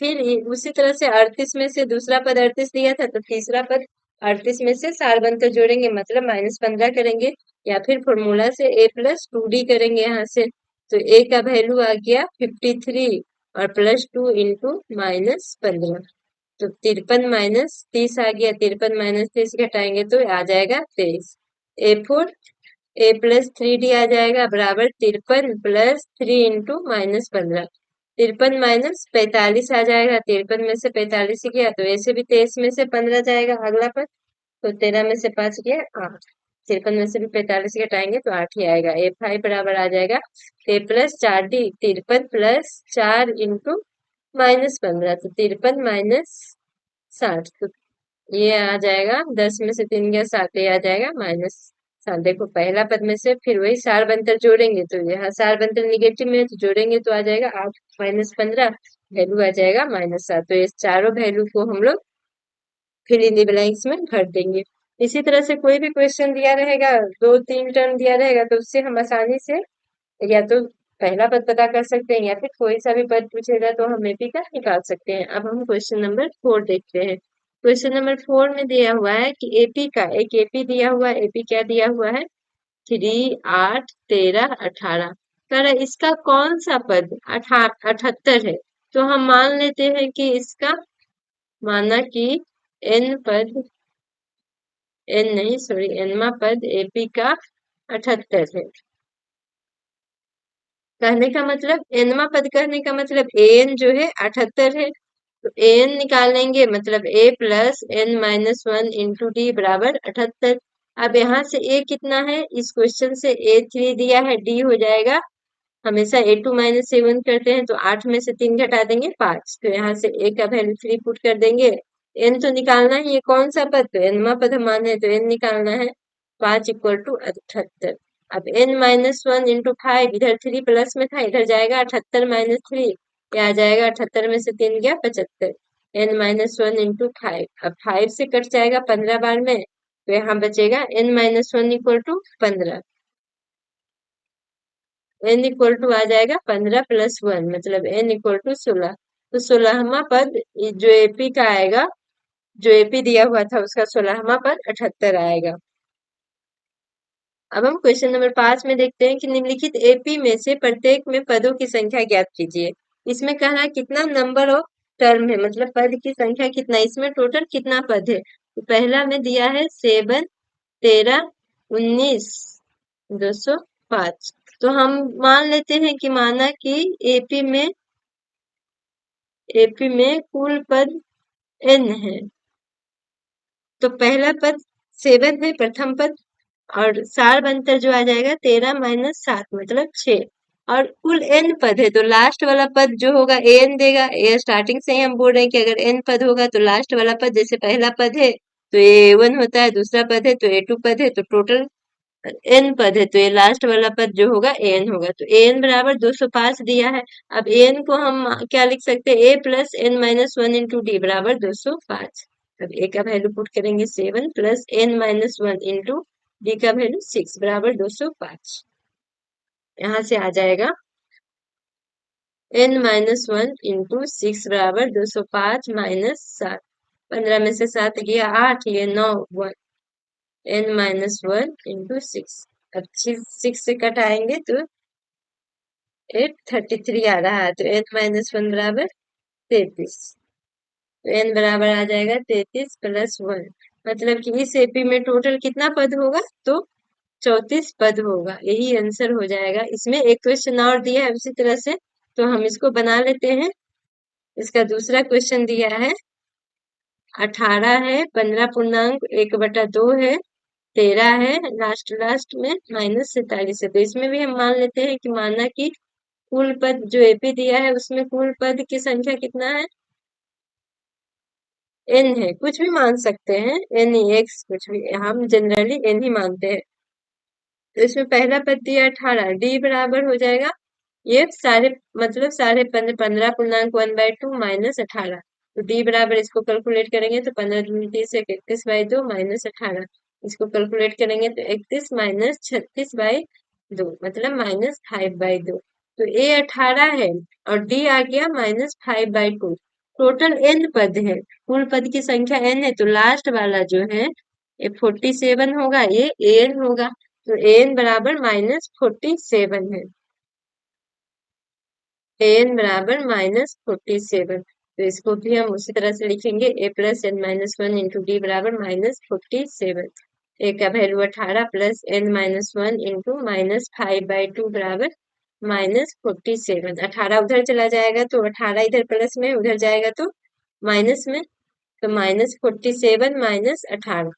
फिर उसी तरह से 38 में से दूसरा पद 38 दिया था तो तीसरा पद 38 में से सार बनकर जोड़ेंगे, मतलब -15 करेंगे, या फिर फॉर्मूला से A प्लस 2D करेंगे यहाँ से। तो A का वैल्यू आ गया 53 और प्लस 2 इंटू -15, तो 53 माइनस 30 आ गया, 53 माइनस 30 घटाएंगे तो आ जाएगा 23। A4 A प्लस 3D आ जाएगा बराबर 53 प्लस 3 इंटू -15, 53 माइनस 45 आ जाएगा, 53 में से 45 गया तो ऐसे भी 23 में से 15 जाएगा अगला पद, तो 13 में से 5 गया 8, 53 में से भी 45 घटाएंगे तो 8 ही आएगा। A5 बराबर आ जाएगा A plus 4D, 53 plus 4 into -15, तो 53 माइनस 60, तो ये आ जाएगा 10 में से 3 गया 7, ये आ जाएगा -7। देखो पहला पद में से फिर वही सार बनकर जोड़ेंगे, तो यहाँ सार बनकर निगेटिव में है, तो जोड़ेंगे तो आ जाएगा 8 -15, वैल्यू आ जाएगा -7। तो इस चारों वैल्यू को हम लोग फिल इन द ब्लैंक्स में भर देंगे। इसी तरह से कोई भी क्वेश्चन दिया रहेगा, 2-3 टर्म दिया रहेगा, तो उससे हम आसानी से या तो पहला पद पता कर सकते हैं, या फिर कोई सा भी पद पूछेगा तो हम एपी का निकाल सकते हैं। अब हम क्वेश्चन नंबर 4 देखते हैं। क्वेश्चन नंबर 4 में दिया हुआ है कि एपी का एक एपी दिया हुआ है, एपी क्या दिया हुआ है 3, 8, 13, 18, कह रहा है इसका कौन सा पद 78 है, तो हम मान लेते हैं कि इसका, माना कि एन पद, एन नहीं सॉरी एनवा पद एपी का 78 है। कहने का मतलब एनवा पद कहने का मतलब एन जो है 78 है, तो एन निकालेंगे मतलब ए प्लस एन -1 इंटू डी बराबर 78। अब यहाँ से ए कितना है, इस क्वेश्चन से A3 दिया है, डी हो जाएगा, हमेशा A2 -A1 करते हैं, तो 8 में से 3 घटा देंगे 5, तो यहाँ से ए का वैल्यू 3 पुट कर देंगे। एन तो निकालना ही है, कौन सा पद, तो एनवा पद हम माने, तो एन निकालना है, 5 इक्वल टू 78। अब n-1 इंटू 5, इधर 3 प्लस में था, इधर जाएगा 78 -3, ये आ जाएगा 78 में से 3 गया 75, n-1 इंटू 5, अब 5 से कट जाएगा 15 बार में, तो यहाँ बचेगा n-1 equal to 15, n equal to आ जाएगा 15 प्लस 1, मतलब n इक्वल टू 16, तो 16वां पद जो एपी का आएगा, जो एपी दिया हुआ था उसका 16वां पद 78 आएगा। अब हम क्वेश्चन नंबर 5 में देखते हैं कि निम्नलिखित एपी में से प्रत्येक में पदों की संख्या ज्ञात कीजिए। इसमें कहा है कितना नंबर ऑफ टर्म है, मतलब पद की संख्या कितना, इसमें टोटल कितना पद है। तो पहला में दिया है 7, 13, 19, 205, तो हम मान लेते हैं कि माना कि एपी में कुल पद n है, तो पहला पद 7 है प्रथम पद, और सार बनकर जो आ जाएगा 13 माइनस 7 मतलब 6, और कुल n पद है, तो लास्ट वाला पद जो होगा an देगा। ये स्टार्टिंग से ही हम बोल रहे हैं कि अगर n पद होगा तो लास्ट वाला पद, जैसे पहला पद है तो ये A1 होता है, दूसरा पद है तो A2 पद है, तो टोटल n पद है, तो ये लास्ट वाला पद जो होगा an होगा, तो an बराबर 205 दिया है। अब an को हम क्या लिख सकते हैं, a plus n-1 into D बराबर 205। अब a का वैल्यू पुट करेंगे 7 प्लस n-1 इंटू डी का वैल्यू 6 बराबर 205, यहाँ से आ जाएगा n-1 इंटू 6 बराबर 205 माइनस 7, 15 में से 7 गया 8, ये 9, n-1 इंटू 6, अब 6 से कटाएंगे तो 833 आ रहा है, तो n-1 बराबर 33, तो n बराबर आ जाएगा 33 प्लस 1, मतलब कि इस एपी में टोटल कितना पद होगा, तो 34 पद होगा, यही आंसर हो जाएगा। इसमें एक क्वेश्चन और दिया है उसी तरह से, तो हम इसको बना लेते हैं। इसका दूसरा क्वेश्चन दिया है 18 है, 15 पूर्णांक 1/2 है, 13 है, लास्ट में -47 है, तो इसमें भी हम मान लेते हैं कि माना कि कुल पद जो एपी दिया है उसमें कुल पद की संख्या कितना है, n है, कुछ भी मान सकते हैं, n x कुछ भी, हम जनरली n ही मानते हैं। तो इसमें पहला पद दिया 18, डी बराबर हो जाएगा ये सारे मतलब सारे 15.1/2 माइनस 18। तो डी बराबर इसको कैलकुलेट करेंगे तो 15 दूनी 30 31/2 माइनस 18। इसको कैलकुलेट करेंगे तो 31 माइनस 36/2 मतलब -5/2। तो ए 18 है और डी आ गया -5/2। टोटल n पद है, कुल पद की संख्या n है, तो लास्ट वाला जो है ये 47 होगा, ये an होगा। तो an बराबर -47 है, an बराबर -47। तो इसको भी हम उसी तरह से लिखेंगे a plus n minus 1 into D बराबर -47। ए का value 18 plus n minus 1 into -5/2 बराबर -47। 18 उधर चला जाएगा तो 18 इधर प्लस में, उधर जाएगा तो माइनस में, तो -47 माइनस 18,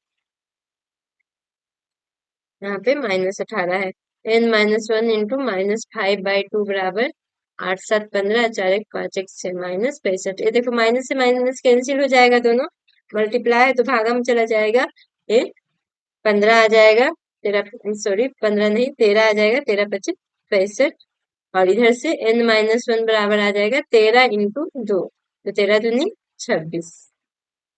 यहाँ पे -18 है। n माइनस 1 इंटू -5/2 बराबर 8 7 15 4 1 5 1 6 -65। ये देखो माइनस से माइनस कैंसिल हो जाएगा, दोनों मल्टीप्लाई है तो भागा में चला जाएगा। ये 15 आ जाएगा, 13 सॉरी 15 नहीं 13 आ जाएगा, 13 25 65। और इधर से n माइनस 1 बराबर आ जाएगा 13 इंटू 2, तो 13 दूनी 26।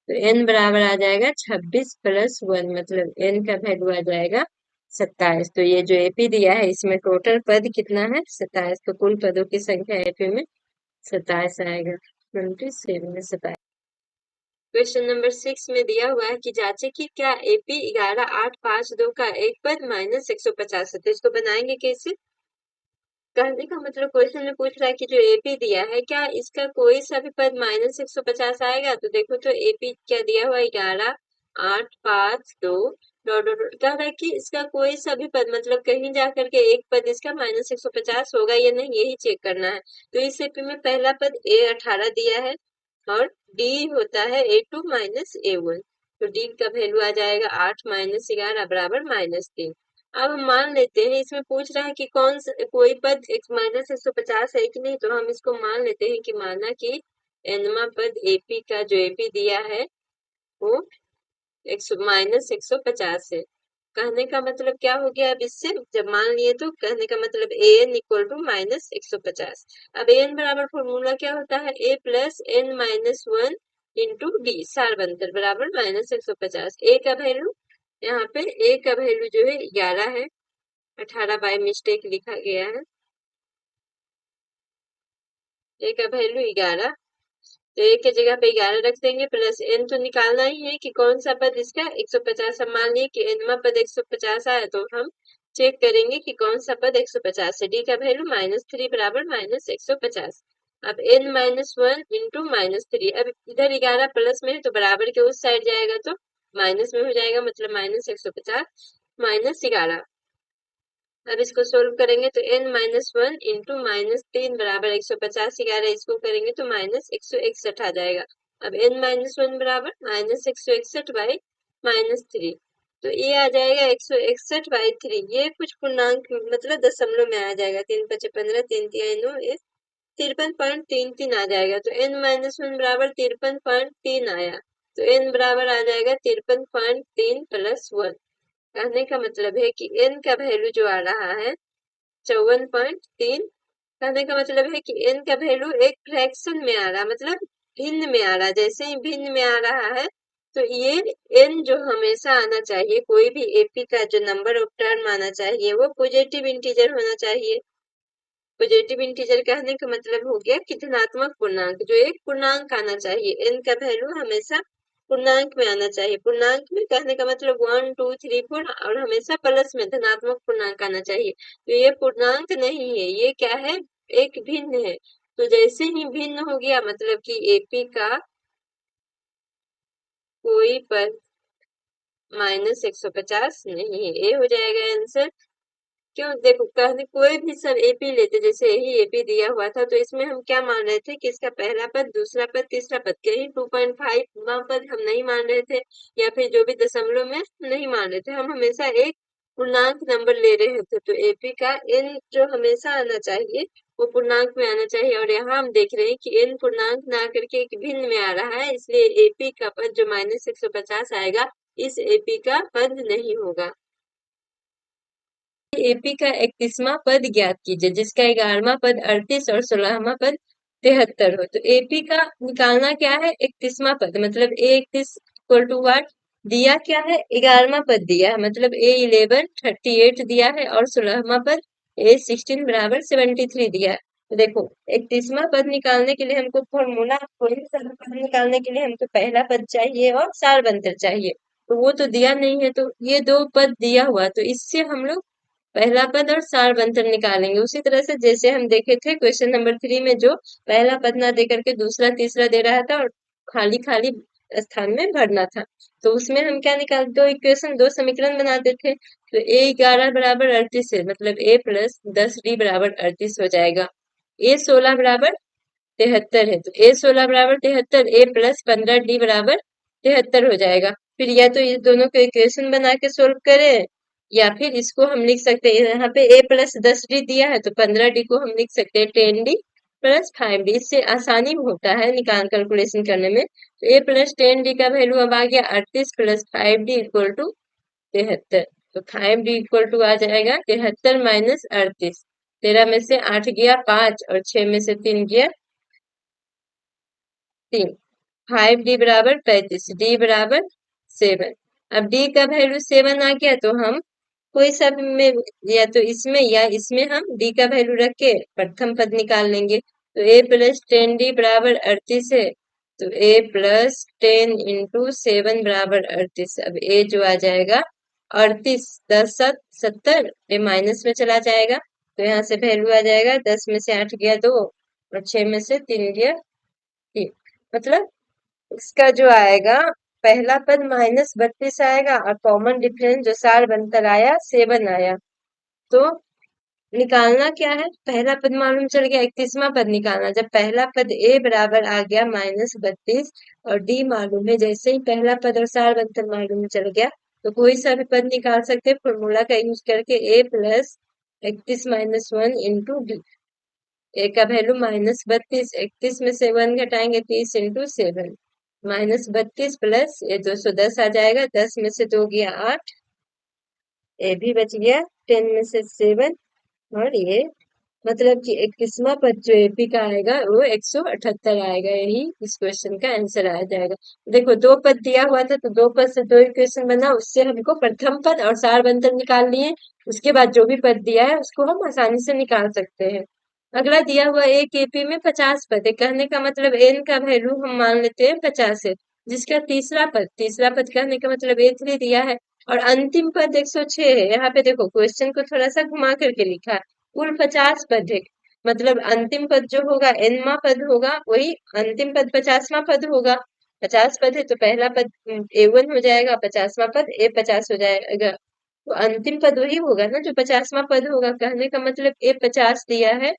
तो n बराबर आ जाएगा 26 प्लस 1 मतलब n का वैल्यू आ जाएगा 27। तो ये जो एपी दिया है इसमें टोटल पद कितना है 27, तो कुल पदों की संख्या एपी में 27 आएगा, 27 में 27। क्वेश्चन नंबर 6 में दिया हुआ है कि जांचे कि क्या एपी 11852 का एक पद -150 है। तो इसको बनाएंगे कैसे? कहने का मतलब क्वेश्चन में पूछ रहा है कि जो एपी दिया है क्या इसका कोई सा भी पद -150 आएगा। तो देखो तो एपी क्या दिया हुआ है 11852 डॉट डॉट डॉट, कह रहा है कि इसका कोई सा भी पद मतलब कहीं जाकर के एक पद इसका -150 होगा या नहीं, यही चेक करना है। तो इस एपी में पहला पद a18 दिया है और डी होता है a2 माइनस a1। तो डी का वैल्यू आ जाएगा 8 माइनस 11 बराबर -3। अब हम मान लेते हैं, इसमें पूछ रहा है कि कौन सा कोई पद -150 है कि नहीं, तो हम इसको मान लेते हैं कि माना कि nवा पद एपी का जो एपी दिया है वो -150 है। कहने का मतलब क्या हो गया, अब इससे जब मान लिए तो कहने का मतलब an इक्वल टू -150। अब an बराबर फॉर्मूला क्या होता है, a plus n minus 1 into D सार बनकर बराबर -150। a का वैल्यू यहाँ पे a का वैल्यू जो है 11 है, 18 बाय मिस्टेक लिखा गया है, a का वैल्यू 11। तो एक की जगह पे 11 रख देंगे, प्लस n तो निकालना ही है कि कौन सा पद इसका 150। हम मान लिए कि nवा पद 150 आया तो हम चेक करेंगे कि कौन सा पद 150 है। डी का वैल्यू -3 बराबर -150। अब n माइनस 1 इंटू -3, अब इधर 11 प्लस में है तो बराबर के उस साइड जाएगा तो माइनस में हो जाएगा, मतलब -150 -11। अब इसको सोल्व करेंगे तो n माइनस 1 इंटू -3 बराबर 150, 11 इसको करेंगे तो -161 आ जाएगा। अब n माइनस 1 बराबर -161 बाई -3, तो ये आ जाएगा 161/3। ये कुछ पूर्णांक मतलब दशमलव में आ जाएगा, 3 5 15 3 3 9 ये 53.33 आ जाएगा। तो n माइनस 1 बराबर 53.3 आया, तो n बराबर आ जाएगा 53.3 प्लस 1। कहने का मतलब है कि n का वैल्यू जो आ रहा है 54.3। कहने का मतलब है कि n का वैल्यू एक फ्रैक्शन में आ रहा है, मतलब भिन्न में आ रहा है। जैसे ही भिन्न में आ रहा है तो ये n जो हमेशा आना चाहिए, कोई भी एपी का जो नंबर ऑफ टर्म आना चाहिए वो पॉजिटिव इंटीजर होना चाहिए। पॉजिटिव इंटीजर कहने का मतलब हो गया कि धनात्मक पूर्णांक, जो एक पूर्णांक आना चाहिए। n का वैल्यू हमेशा पूर्णांक में आना चाहिए। पूर्णांक में कहने का मतलब 1 2 3 4 और हमेशा प्लस में धनात्मक पूर्णांक आना चाहिए। तो ये पूर्णांक नहीं है, ये क्या है, एक भिन्न है। तो जैसे ही भिन्न हो गया मतलब कि एपी का कोई पद -150 नहीं है, ए हो जाएगा आंसर। क्यों, देखो कहने कोई भी सब एपी लेते, जैसे यही एपी दिया हुआ था तो इसमें हम क्या मान रहे थे कि इसका पहला पद दूसरा पद तीसरा पद, कहीं 2.5वां पद हम नहीं मान रहे थे या फिर जो भी दशमलव में नहीं मान रहे थे, हम हमेशा एक पूर्णांक नंबर ले रहे थे। तो एपी का एन जो हमेशा आना चाहिए वो पूर्णांक में आना चाहिए, और यहाँ हम देख रहे हैं कि एन पूर्णांक ना करके एक भिन्न में आ रहा है, इसलिए एपी का पद जो -150 आएगा इस एपी का पद नहीं होगा। एपी का 31वां पद ज्ञात कीजिए जिसका 11वां पद 38 और 16वां पद 73 हो। तो एपी का निकालना क्या है, 31वां पद, मतलब ए 31 इक्वल टू व्हाट, दिया क्या है, 11वां पद दिया है, मतलब ए 11 38 दिया है और 16वां पद ए 16 बराबर 73 दिया है। तो देखो 31वां पद निकालने के लिए हमको फॉर्मूला, कोई भी सारा पद निकालने के लिए हमको पहला पद चाहिए और सारबंतर चाहिए, तो वो तो दिया नहीं है, तो ये दो पद दिया हुआ, तो इससे हम लोग पहला पद और सारबंतर निकालेंगे। उसी तरह से जैसे हम देखे थे क्वेश्चन नंबर 3 में, जो पहला पद ना दे करके दूसरा तीसरा दे रहा था और खाली खाली स्थान में भरना था, तो उसमें हम क्या निकालते, दो इक्वेशन, दो समीकरण बनाते थे। तो ए 11 बराबर 38 है, मतलब ए प्लस 10 डी बराबर 38 हो जाएगा। ए 16 बराबर 73 है, तो ए 16 बराबर 73, ए प्लस 15 डी बराबर 73 हो जाएगा। फिर या तो इस दोनों को इक्वेशन बना के सोल्व करें, या फिर इसको हम लिख सकते हैं, यहाँ पे ए प्लस 10 डी दिया है तो 15 डी को हम लिख सकते हैं 10 डी प्लस 5 डी। इससे आसानी होता है निकाल कैलकुलेशन करने में। तो ए प्लस 10 डी का वैल्यू अब आ गया 38 प्लस 5 डी इक्वल टू 73। तो 5 डी इक्वल टू आ जाएगा 73 माइनस 38। 13 में से 8 गया 5 और 6 में से 3 गया 3। 5 डी बराबर 35, डी बराबर 7। अब डी का वैल्यू 7 आ गया, तो हम कोई सा भी में, या तो इसमें या इसमें हम डी का वैल्यू रख के प्रथम पद निकाल लेंगे। तो ए प्लस 10 डी बराबर 38 है, तो ए प्लस 10 इंटू 7 बराबर 38। अब ए जो आ जाएगा 38, 10 7 70, ए माइनस में चला जाएगा, तो यहाँ से वैल्यू आ जाएगा 10 में से 8 गया 2 और 6 में से 3 गया 3। मतलब इसका जो आएगा पहला पद माइनस 32 आएगा और कॉमन डिफरेंस जो सार बनकर आया 7 आया। तो निकालना क्या है, पहला पद मालूम चल गया, 31वां पद निकालना। जब पहला पद ए बराबर आ गया -32 और डी मालूम है, जैसे ही पहला पद और सार बनकर मालूम चल गया, तो कोई सा भी पद निकाल सकते हैं फॉर्मूला का यूज करके, ए प्लस 31 माइनस 1 इंटू डी। ए का वैल्यू -32, 31 में से 1 घटाएंगे 30 इंटू 7, -32 प्लस ये 210 आ जाएगा, 10 में से 2 गया 8, ए भी बच गया 10 में से 7, और ये मतलब कि 31वां पद जो एपी का आएगा वो 178 आएगा। यही इस क्वेश्चन का आंसर आ जाएगा। देखो दो पद दिया हुआ था, तो दो पद से दो इक्वेशन बना, उससे हमको प्रथम पद और सारबंतर निकाल लिए। उसके बाद जो भी पद दिया है उसको हम आसानी से निकाल सकते हैं। अगला दिया हुआ एक एपी में 50 पद है, कहने का मतलब एन का वैल्यू हम मान लेते हैं 50 है, जिसका तीसरा पद कहने का मतलब ए3 दिया है, और अंतिम पद 106 है। यहाँ पे देखो क्वेश्चन को थोड़ा सा घुमा करके लिखा है, कुल 50 पद है, मतलब अंतिम पद जो होगा एनवा पद होगा, वही अंतिम पद 50वां पद होगा। 50 पद है तो पहला पद ए1 हो जाएगा, 50वां पद ए50 हो जाएगा, तो अंतिम पद वही होगा ना जो 50वां पद होगा। कहने का मतलब ए50 दिया है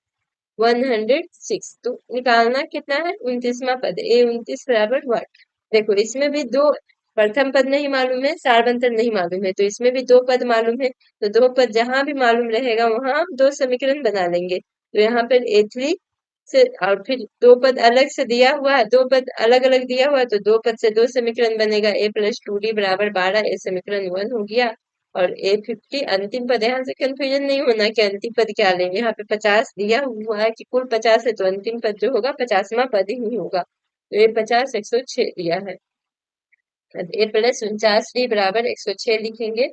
106, तो निकालना कितना है 29वां पद, ए29 बराबर व्हाट। देखो इसमें भी दो, प्रथम पद नहीं मालूम है, सारबंतर नहीं मालूम है, तो इसमें भी दो पद मालूम है, तो दो पद जहां भी मालूम रहेगा वहां हम दो समीकरण बना लेंगे। तो यहाँ पर ए3 से, और फिर दो पद अलग से दिया हुआ है, दो पद अलग अलग दिया हुआ है, तो दो पद से दो समीकरण बनेगा, ए प्लस 2 डी बराबर 12, ए समीकरण 1 हो गया। और ए50 अंतिम पद, यहाँ से कंफ्यूजन नहीं होना कि अंतिम पद क्या लेंगे, यहाँ पे 50 दिया हुआ है कि कुल 50 है, तो अंतिम पद जो होगा 50वां पद ही होगा, तो ये 50 106 दिया है। ए प्लस 49 डी बराबर 106 लिखेंगे।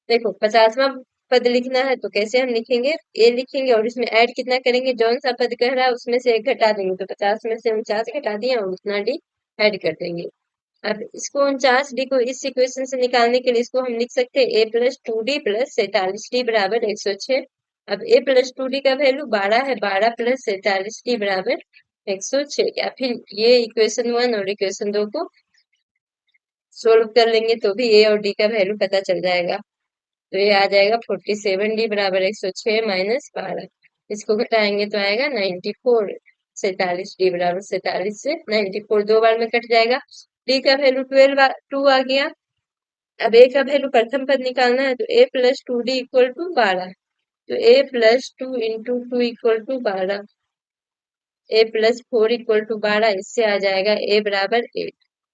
देखो 50वां पद लिखना है तो कैसे हम लिखेंगे, ए लिखेंगे और इसमें ऐड कितना करेंगे, जौन सा पद कह रहा है उसमें से एक घटा देंगे, तो 50 में से 49 घटा दिए और उतना डी ऐड कर देंगे। अब इसको 49 डी को इस इक्वेशन से निकालने के लिए इसको हम लिख सकते हैं a plus 2 D plus 47 D बराबर 106। अब ए प्लस 2 डी का वैल्यू 12 है, 12 प्लस 47 डी बराबर 106। या फिर ये इक्वेशन 1 और इक्वेशन 2 को सोल्व कर लेंगे तो भी ए और डी का वैल्यू पता चल जाएगा। तो ये आ जाएगा 47 डी बराबर 106 माइनस 12, इसको घटाएंगे तो आएगा 94। 47 डी बराबर 47 से 94 दो बार में कट जाएगा। डी का वैल्यू 2 आ गया। अब ए का वैल्यू प्रथम पद निकालना है, तो ए प्लस 2 डी इक्वल टू 12, तो ए plus 2 into 2 equal to 12, A plus 4 equal to 12, इससे आ जाएगा ए बराबर 8।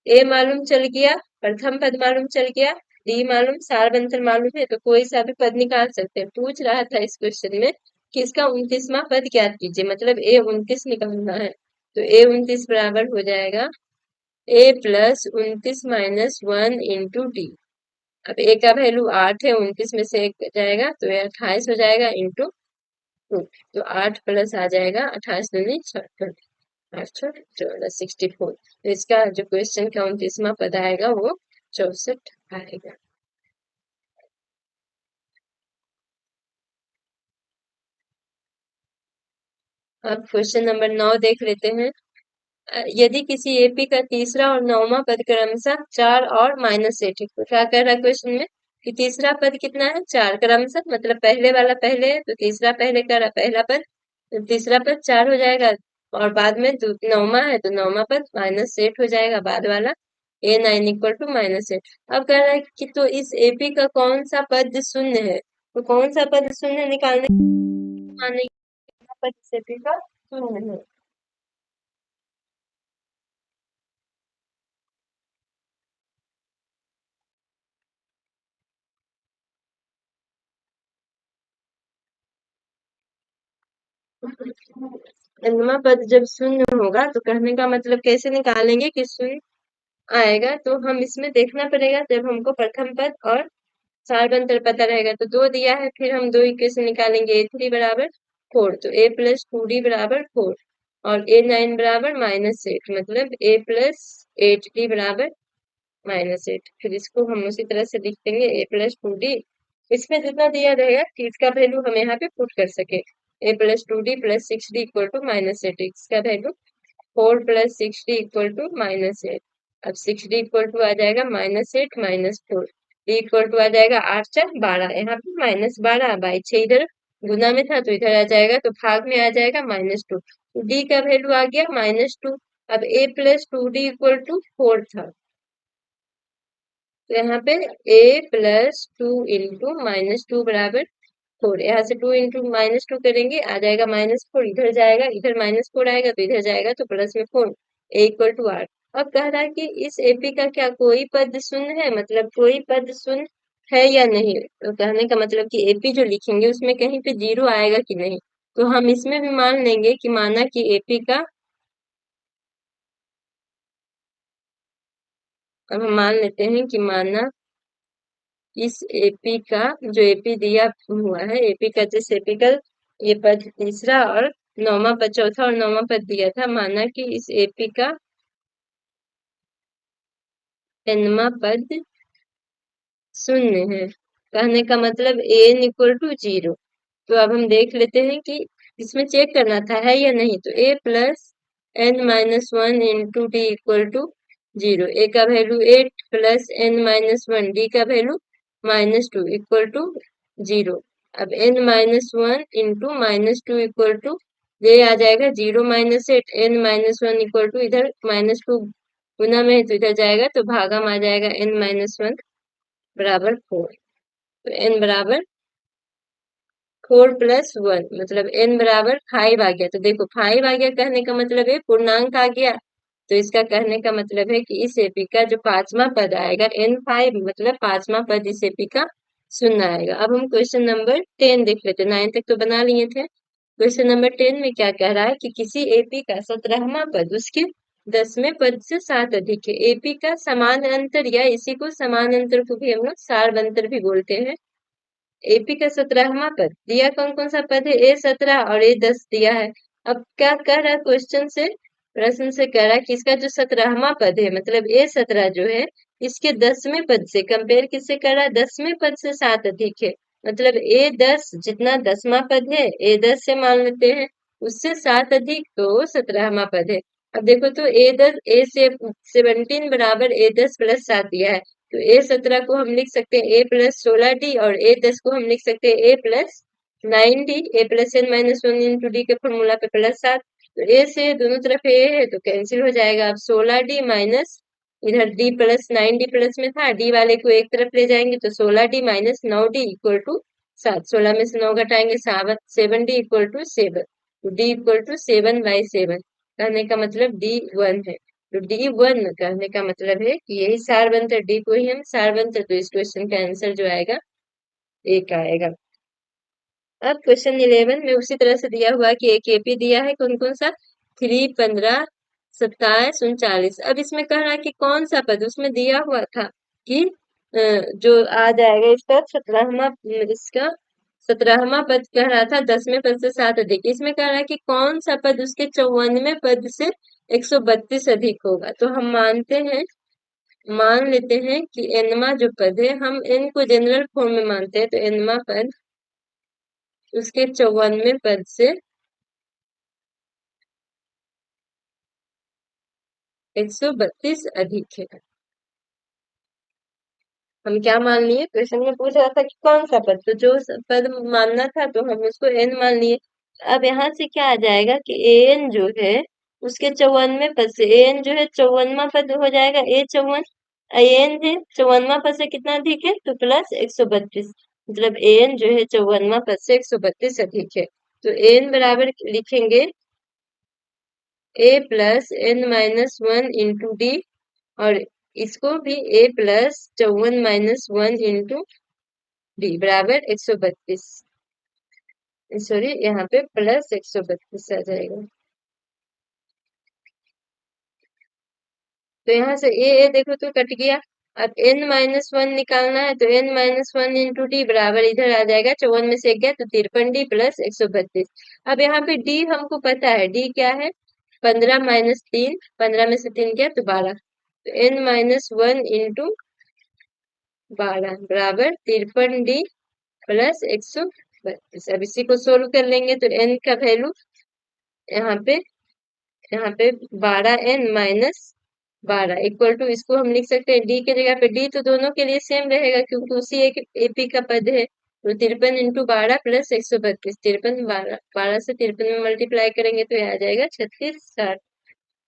ए मालूम चल गया, प्रथम पद मालूम चल गया, डी मालूम, सार बंतर मालूम है, तो कोई सा भी पद निकाल सकते हैं। पूछ रहा था इस क्वेश्चन में कि इसका 29वां पद ज्ञात कीजिए, मतलब ए 29 निकालना है। तो ए 29 बराबर हो जाएगा a plus 29 minus 1 into d. अब ए का वैल्यू 8 है, 29 में से एक जाएगा तो ये 28 हो जाएगा इंटू 2। तो 8 प्लस आ जाएगा 28 दूनी 64। तो इसका जो क्वेश्चन का 29वां पद आएगा वो 64 आएगा। अब क्वेश्चन नंबर 9 देख लेते हैं। यदि किसी एपी का तीसरा और नौवां पद क्रमशः 4 और -8 है, तो क्या कह रहा है क्वेश्चन में कि तीसरा पद कितना है 4 क्रमशः, मतलब पहले वाला पहले है तो तीसरा पहले का पहला पद, तो तीसरा पद 4 हो जाएगा, और बाद में नौवां है तो नौवां पद -8 हो जाएगा बाद वाला। A9 equal to -8। अब कह रहा है कि तो इस एपी का कौन सा पद शून्य है, तो कौन सा पद शून्य निकालने माने पद इस एपी का शून्य है। नवा पद जब शून्य होगा तो कहने का मतलब कैसे निकालेंगे कि शून्य आएगा, तो हम इसमें देखना पड़ेगा जब हमको प्रथम पद और सार अंतर पता रहेगा। तो 2 दिया है, फिर हम 2 इक्वेशन निकालेंगे। A3 बराबर 4, तो A प्लस 2D बराबर 4 और A9 बराबर -8, मतलब A प्लस 8D बराबर -8। फिर इसको हम उसी तरह से लिख देंगे A प्लस 2D। इसमें जितना दिया रहेगा कि इसका वैल्यू हम यहाँ पे पुट कर सके। A plus 2D plus 6D equal to -8, इसका value 4 plus 6D equal to -8। अब 6D इक्वल टू आ जाएगा -8 माइनस 4, D इक्वल टू आ जाएगा 8 4 12, यहाँ पे -12 बाई 6 इधर गुना में था तो इधर आ जाएगा, तो भाग में आ जाएगा -2, तो D का वैल्यू आ गया -2। अब A plus 2D equal to 4 था, तो यहाँ पे A प्लस 2 इंटू -2 बराबर 4, यहाँ से 2 इंटू -2 करेंगे आ जाएगा -4, इधर जाएगा, इधर -4 आएगा तो इधर जाएगा तो प्लस में 4, A इक्वल टू 8। अब कह रहा है कि इस एपी का क्या कोई पद शून्य है, मतलब कोई पद शून्य है या नहीं, तो कहने का मतलब कि एपी जो लिखेंगे उसमें कहीं पे 0 आएगा कि नहीं। तो हम इसमें भी मान लेंगे कि माना कि एपी का, अब हम मान लेते हैं कि माना इस एपी का जो एपी दिया हुआ है, एपी का जिस एपी का ये पद तीसरा और नौवां पद, चौथा और नौवां पद दिया था, माना कि इस एपी का nवां पद शून्य है, कहने का मतलब n इक्वल टू 0। तो अब हम देख लेते हैं कि इसमें चेक करना था है या नहीं, तो a plus n minus 1 into D equal to 0। A का value 8 plus n minus 1, D का वैल्यू -2 इक्वल टू 0। अब n minus 1 into -2 equal to, ये आ जाएगा 0 -8, n माइनस 1 इक्वल टू, इधर -2 गुना में है तो इधर जाएगा तो भागा में आ जाएगा n माइनस 1 बराबर 4। तो n बराबर 4 प्लस 1, मतलब n बराबर 5 आ गया। तो देखो 5 आ गया कहने का मतलब है पूर्णांक आ गया, तो इसका कहने का मतलब है कि इस एपी का जो पांचवा पद आएगा n5, मतलब पांचवा पद इस एपी का शून्य आएगा। अब हम क्वेश्चन नंबर 10 देख लेते हैं, 9 तक तो बना लिए थे। क्वेश्चन नंबर 10 में क्या कह रहा है कि किसी एपी का 17वां पद उसके 10वें पद से 7 अधिक है। एपी का समान अंतर, या इसी को समान अंतर को भी हम लोग सार अंतर भी बोलते हैं। एपी का 17वां पद दिया, कौन कौन सा पद है, A17 और A10 दिया है। अब क्या कह रहा है क्वेश्चन से, प्रश्न से कह रहा है कि इसका जो 17वां पद है, मतलब A17 जो है, इसके 10वें पद से कंपेयर किससे कर रहा है, 10वें पद से 7 अधिक है। मतलब A10 जितना 10वां पद है, A10 से मान लेते हैं उससे 7 अधिक, तो 17वां पद है। अब देखो तो A10 A से 17 बराबर A10 प्लस 7 दिया है, तो A17 को हम लिख सकते हैं A प्लस 16D और A10 को हम लिख सकते हैं A plus 9D। A plus n minus 1 into D के फॉर्मूला पे प्लस 7, तो A से दोनों तरफ A है तो कैंसिल हो जाएगा। अब 16D माइनस, इधर D प्लस 9D प्लस में था, D वाले को एक तरफ ले जाएंगे तो 16D minus 9D equal to 7, 16 में से 9 घटाएंगे 7D इक्वल टू 7, तो D इक्वल टू 7/7, कहने का मतलब D 1 है। तो D1 कहने का मतलब है कि यही सार बनता, डी को ही हम सार बनते, तो इस क्वेश्चन का आंसर जो आएगा एक आएगा। अब क्वेश्चन 11 में उसी तरह से दिया हुआ कि एक एपी दिया है, कौन कौन सा, 3, 15, 27, 39। अब इसमें कह रहा है कि कौन सा पद, उसमें दिया हुआ था कि जो आ जाएगा इसका 17वां, इसका 17वां पद कह रहा था 10वें पद से 7 अधिक। इसमें कह रहा है कि कौन सा पद उसके 54वें पद से 132 अधिक होगा। तो हम मान लेते हैं कि एनवा जो पद है, हम एन को जनरल फॉर्म में मानते हैं, तो एनवा पद उसके 54वें पद से 132 अधिक है। हम क्या मान लिए, क्वेश्चन में पूछ रहा था कि कौन सा पद, तो जो पद मानना था तो हम उसको एन मान लिए। अब यहाँ से क्या आ जाएगा कि एन जो है उसके 54वें पद से, एन जो है 54वां पद हो जाएगा, A54, एन है 54वां पद से कितना अधिक है, तो प्लस 132, मतलब एन जो है 54वां पद से 132 अधिक है। तो एन बराबर लिखेंगे A+n-1 इंटू डी, और इसको भी A+54-1 इंटू डी बराबर 132, सॉरी यहाँ पे प्लस 132 आ जाएगा। तो यहाँ से ए देखो तो कट गया। अब n-1 निकालना है, तो n-1 इंटू डी बराबर इधर आ जाएगा, 54 में से 1 गया तो 53d प्लस 132। अब यहाँ पे डी हमको पता है, डी क्या है, 15-3, 15 में से 3 गया तो 12, तो n-1 इंटू 12 बराबर 53d प्लस 132। अब इसी को सोल्व कर लेंगे तो n का वैल्यू यहाँ पे 12n-12 इक्वल टू, इसको हम लिख सकते हैं डी के जगह पे, डी तो दोनों के लिए सेम रहेगा क्योंकि उसी एक एपी का पद है। तो 53 इंटू 12 प्लस 132, 53 12 से 53 में मल्टीप्लाई करेंगे तो यह आ जाएगा 36, 60,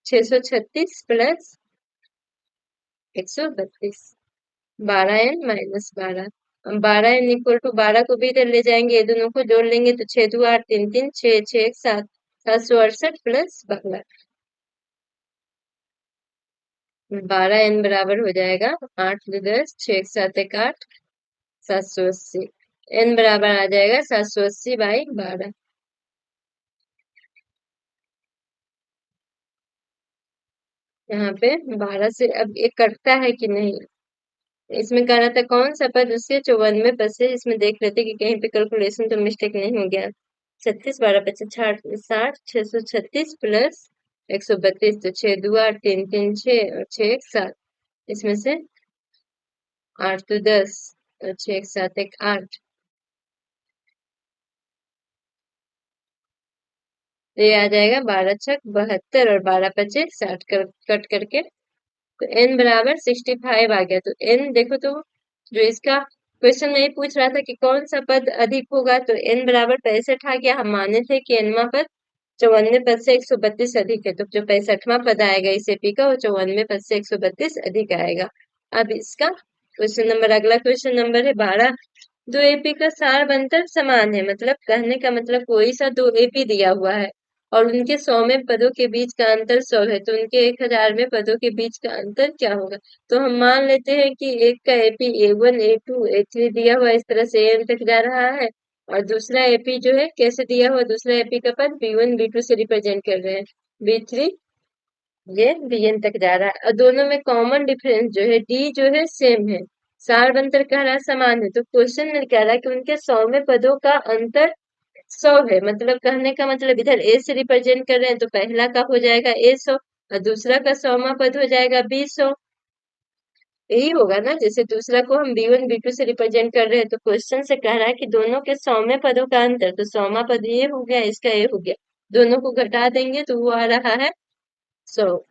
636 प्लस 132, 12n-12। हम 12n इक्वल टू 12 को भी इधर ले जाएंगे, ये दोनों को जोड़ लेंगे तो 6 2 8 3 3 6 6 7, 768 प्लस 12, 12n बराबर हो जाएगा 8 2 10, 6 7 1 8, 780। n बराबर आ जाएगा 780/12। यहाँ पे 12 से अब एक कटता है कि नहीं, इसमें कह रहा था कौन सा पद उसके 54वें पद से, इसमें देख लेते कि कहीं पे कैलकुलेशन तो मिस्टेक नहीं हो गया। 36 12 25 60, 636 प्लस 132, तो 6 2 8 3 3 6 और 6 1 7, इसमें से 8 2 10 और 6 1 7 1 8, तो ये आ जाएगा 12 छक 72 और 12 पचे 60 कट करके, तो n बराबर 65 आ गया। तो n देखो तो, जो इसका क्वेश्चन में पूछ रहा था कि कौन सा पद अधिक होगा, तो n बराबर 65 आ गया। हम माने थे कि nवां पद 54वें पद से 132 अधिक है, तो जो 65वां पद आएगा इस एपी का, वो 54वें पद से 132 अधिक आएगा। अब इसका क्वेश्चन नंबर, अगला क्वेश्चन नंबर है 12। दो एपी का सार बनतर समान है, मतलब कहने का मतलब कोई सा दो एपी दिया हुआ है और उनके 100वें पदों के बीच का अंतर 100 है, तो उनके 1000वें पदों के बीच का अंतर क्या होगा। तो हम मान लेते हैं कि एक का एपी A1 A2 A3 दिया हुआ, इस तरह से an तक जा रहा है, और दूसरा एपी जो है कैसे दिया हुआ, दूसरा एपी का पद B1 B2 से रिप्रेजेंट कर रहे हैं, B3 ये Bn तक जा रहा है, और दोनों में कॉमन डिफरेंस जो है डी जो है सेम है, सार बनतर कह रहा है समान है। तो क्वेश्चन में कह रहा है कि उनके 100वें पदों का अंतर 100 है, मतलब कहने का मतलब इधर ए से रिप्रेजेंट कर रहे हैं तो पहला का हो जाएगा A100 और दूसरा का 100वां पद हो जाएगा B100। यही होगा ना, जैसे दूसरा को हम B1 B2 से रिप्रेजेंट कर रहे हैं, तो क्वेश्चन से कह रहा है कि दोनों के 100वें पदों का अंतर, तो 100वां पद ये हो गया, इसका ये हो गया, दोनों को घटा देंगे तो वो आ रहा है 100।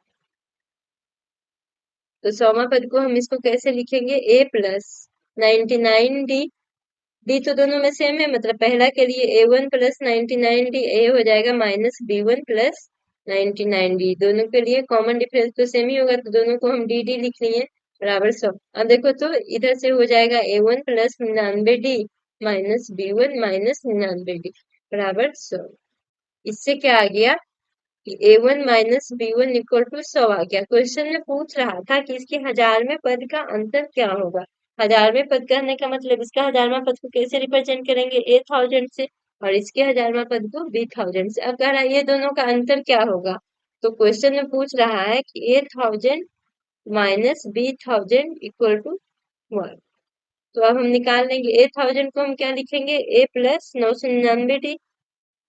तो 100वां पद को हम इसको कैसे लिखेंगे, A+99D, डी तो दोनों में सेम है, मतलब पहला के लिए A1+99D, ए हो जाएगा माइनस B1 प्लस 99D, दोनों के लिए कॉमन डिफरेंस तो सेम ही होगा, तो दोनों को हम डी डी लिख लिए बराबर 100। अब देखो तो इधर से हो जाएगा A1+99D minus B1 minus 99D बराबर 100। इससे क्या आ गया कि a1 minus b1 equal to 100 आ गया। क्वेश्चन में पूछ रहा था कि इसके हजारवें पद का अंतर क्या होगा। हजारवें पद कहने का मतलब इसका हजारवां पद को कैसे रिप्रेजेंट करेंगे, ए थाउजेंड से, और इसके हजारवां पद को बी थाउजेंड से। अब कह रहा है ये दोनों का अंतर क्या होगा। तो क्वेश्चन में पूछ रहा है कि A thousand minus B thousand equal to 1। तो अब हम निकाल लेंगे। ए थाउजेंड को हम क्या लिखेंगे, A plus 999 D,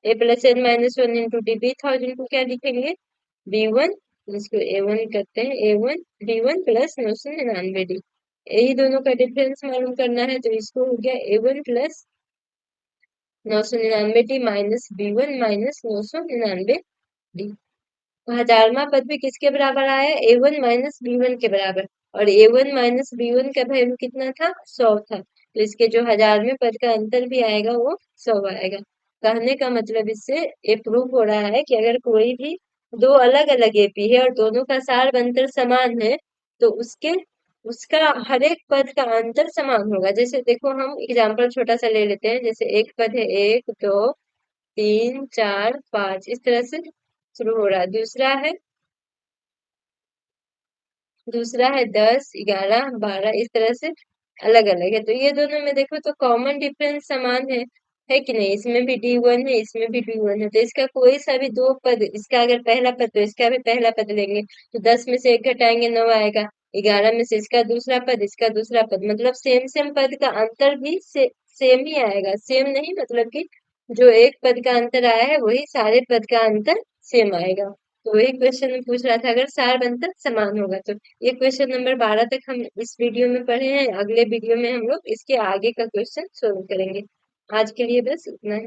A plus N minus one into D. B thousand को क्या लिखेंगे, बी वन, जिसको ए वन करते हैं, A one B one plus 999 D. यही दोनों का डिफरेंस मालूम करना है, तो इसको हो गया A one plus 999 D minus B one minus 999 D. हजारवां पद भी किसके बराबर आया, A one minus B one के बराबर, और A one minus B one का वैल्यू कितना था, 100 था। तो इसके जो हजारवें पद का अंतर भी आएगा वो 100 आएगा। कहने का मतलब इससे ये प्रूव हो रहा है कि अगर कोई भी दो अलग अलग एपी है और दोनों का सार बनतर समान है, तो उसका हर एक पद का अंतर समान होगा। जैसे देखो हम एग्जाम्पल छोटा सा ले लेते हैं, जैसे एक पद है 1 2 3 4 5, इस तरह से शुरू हो रहा है। दूसरा है 10 11 12, इस तरह से अलग अलग है। तो ये दोनों में देखो तो कॉमन डिफरेंस समान है कि नहीं। इसमें भी D1 है, इसमें भी D1 है, तो इसका कोई सा भी दो पद, इसका अगर पहला पद तो इसका भी पहला पद लेंगे, तो 10 में से एक घटाएंगे 9 आएगा। 11 में से इसका दूसरा पद, इसका दूसरा पद, मतलब सेम सेम पद का अंतर भी सेम ही आएगा। सेम नहीं मतलब कि जो एक पद का अंतर आया है वही सारे पद का अंतर सेम आएगा। तो वही क्वेश्चन में पूछ रहा था अगर सार बनतर समान होगा तो। ये क्वेश्चन नंबर 12 तक हम इस वीडियो में पढ़े हैं। अगले वीडियो में हम लोग इसके आगे का क्वेश्चन सोल्व करेंगे। आज के लिए बस इतना ही।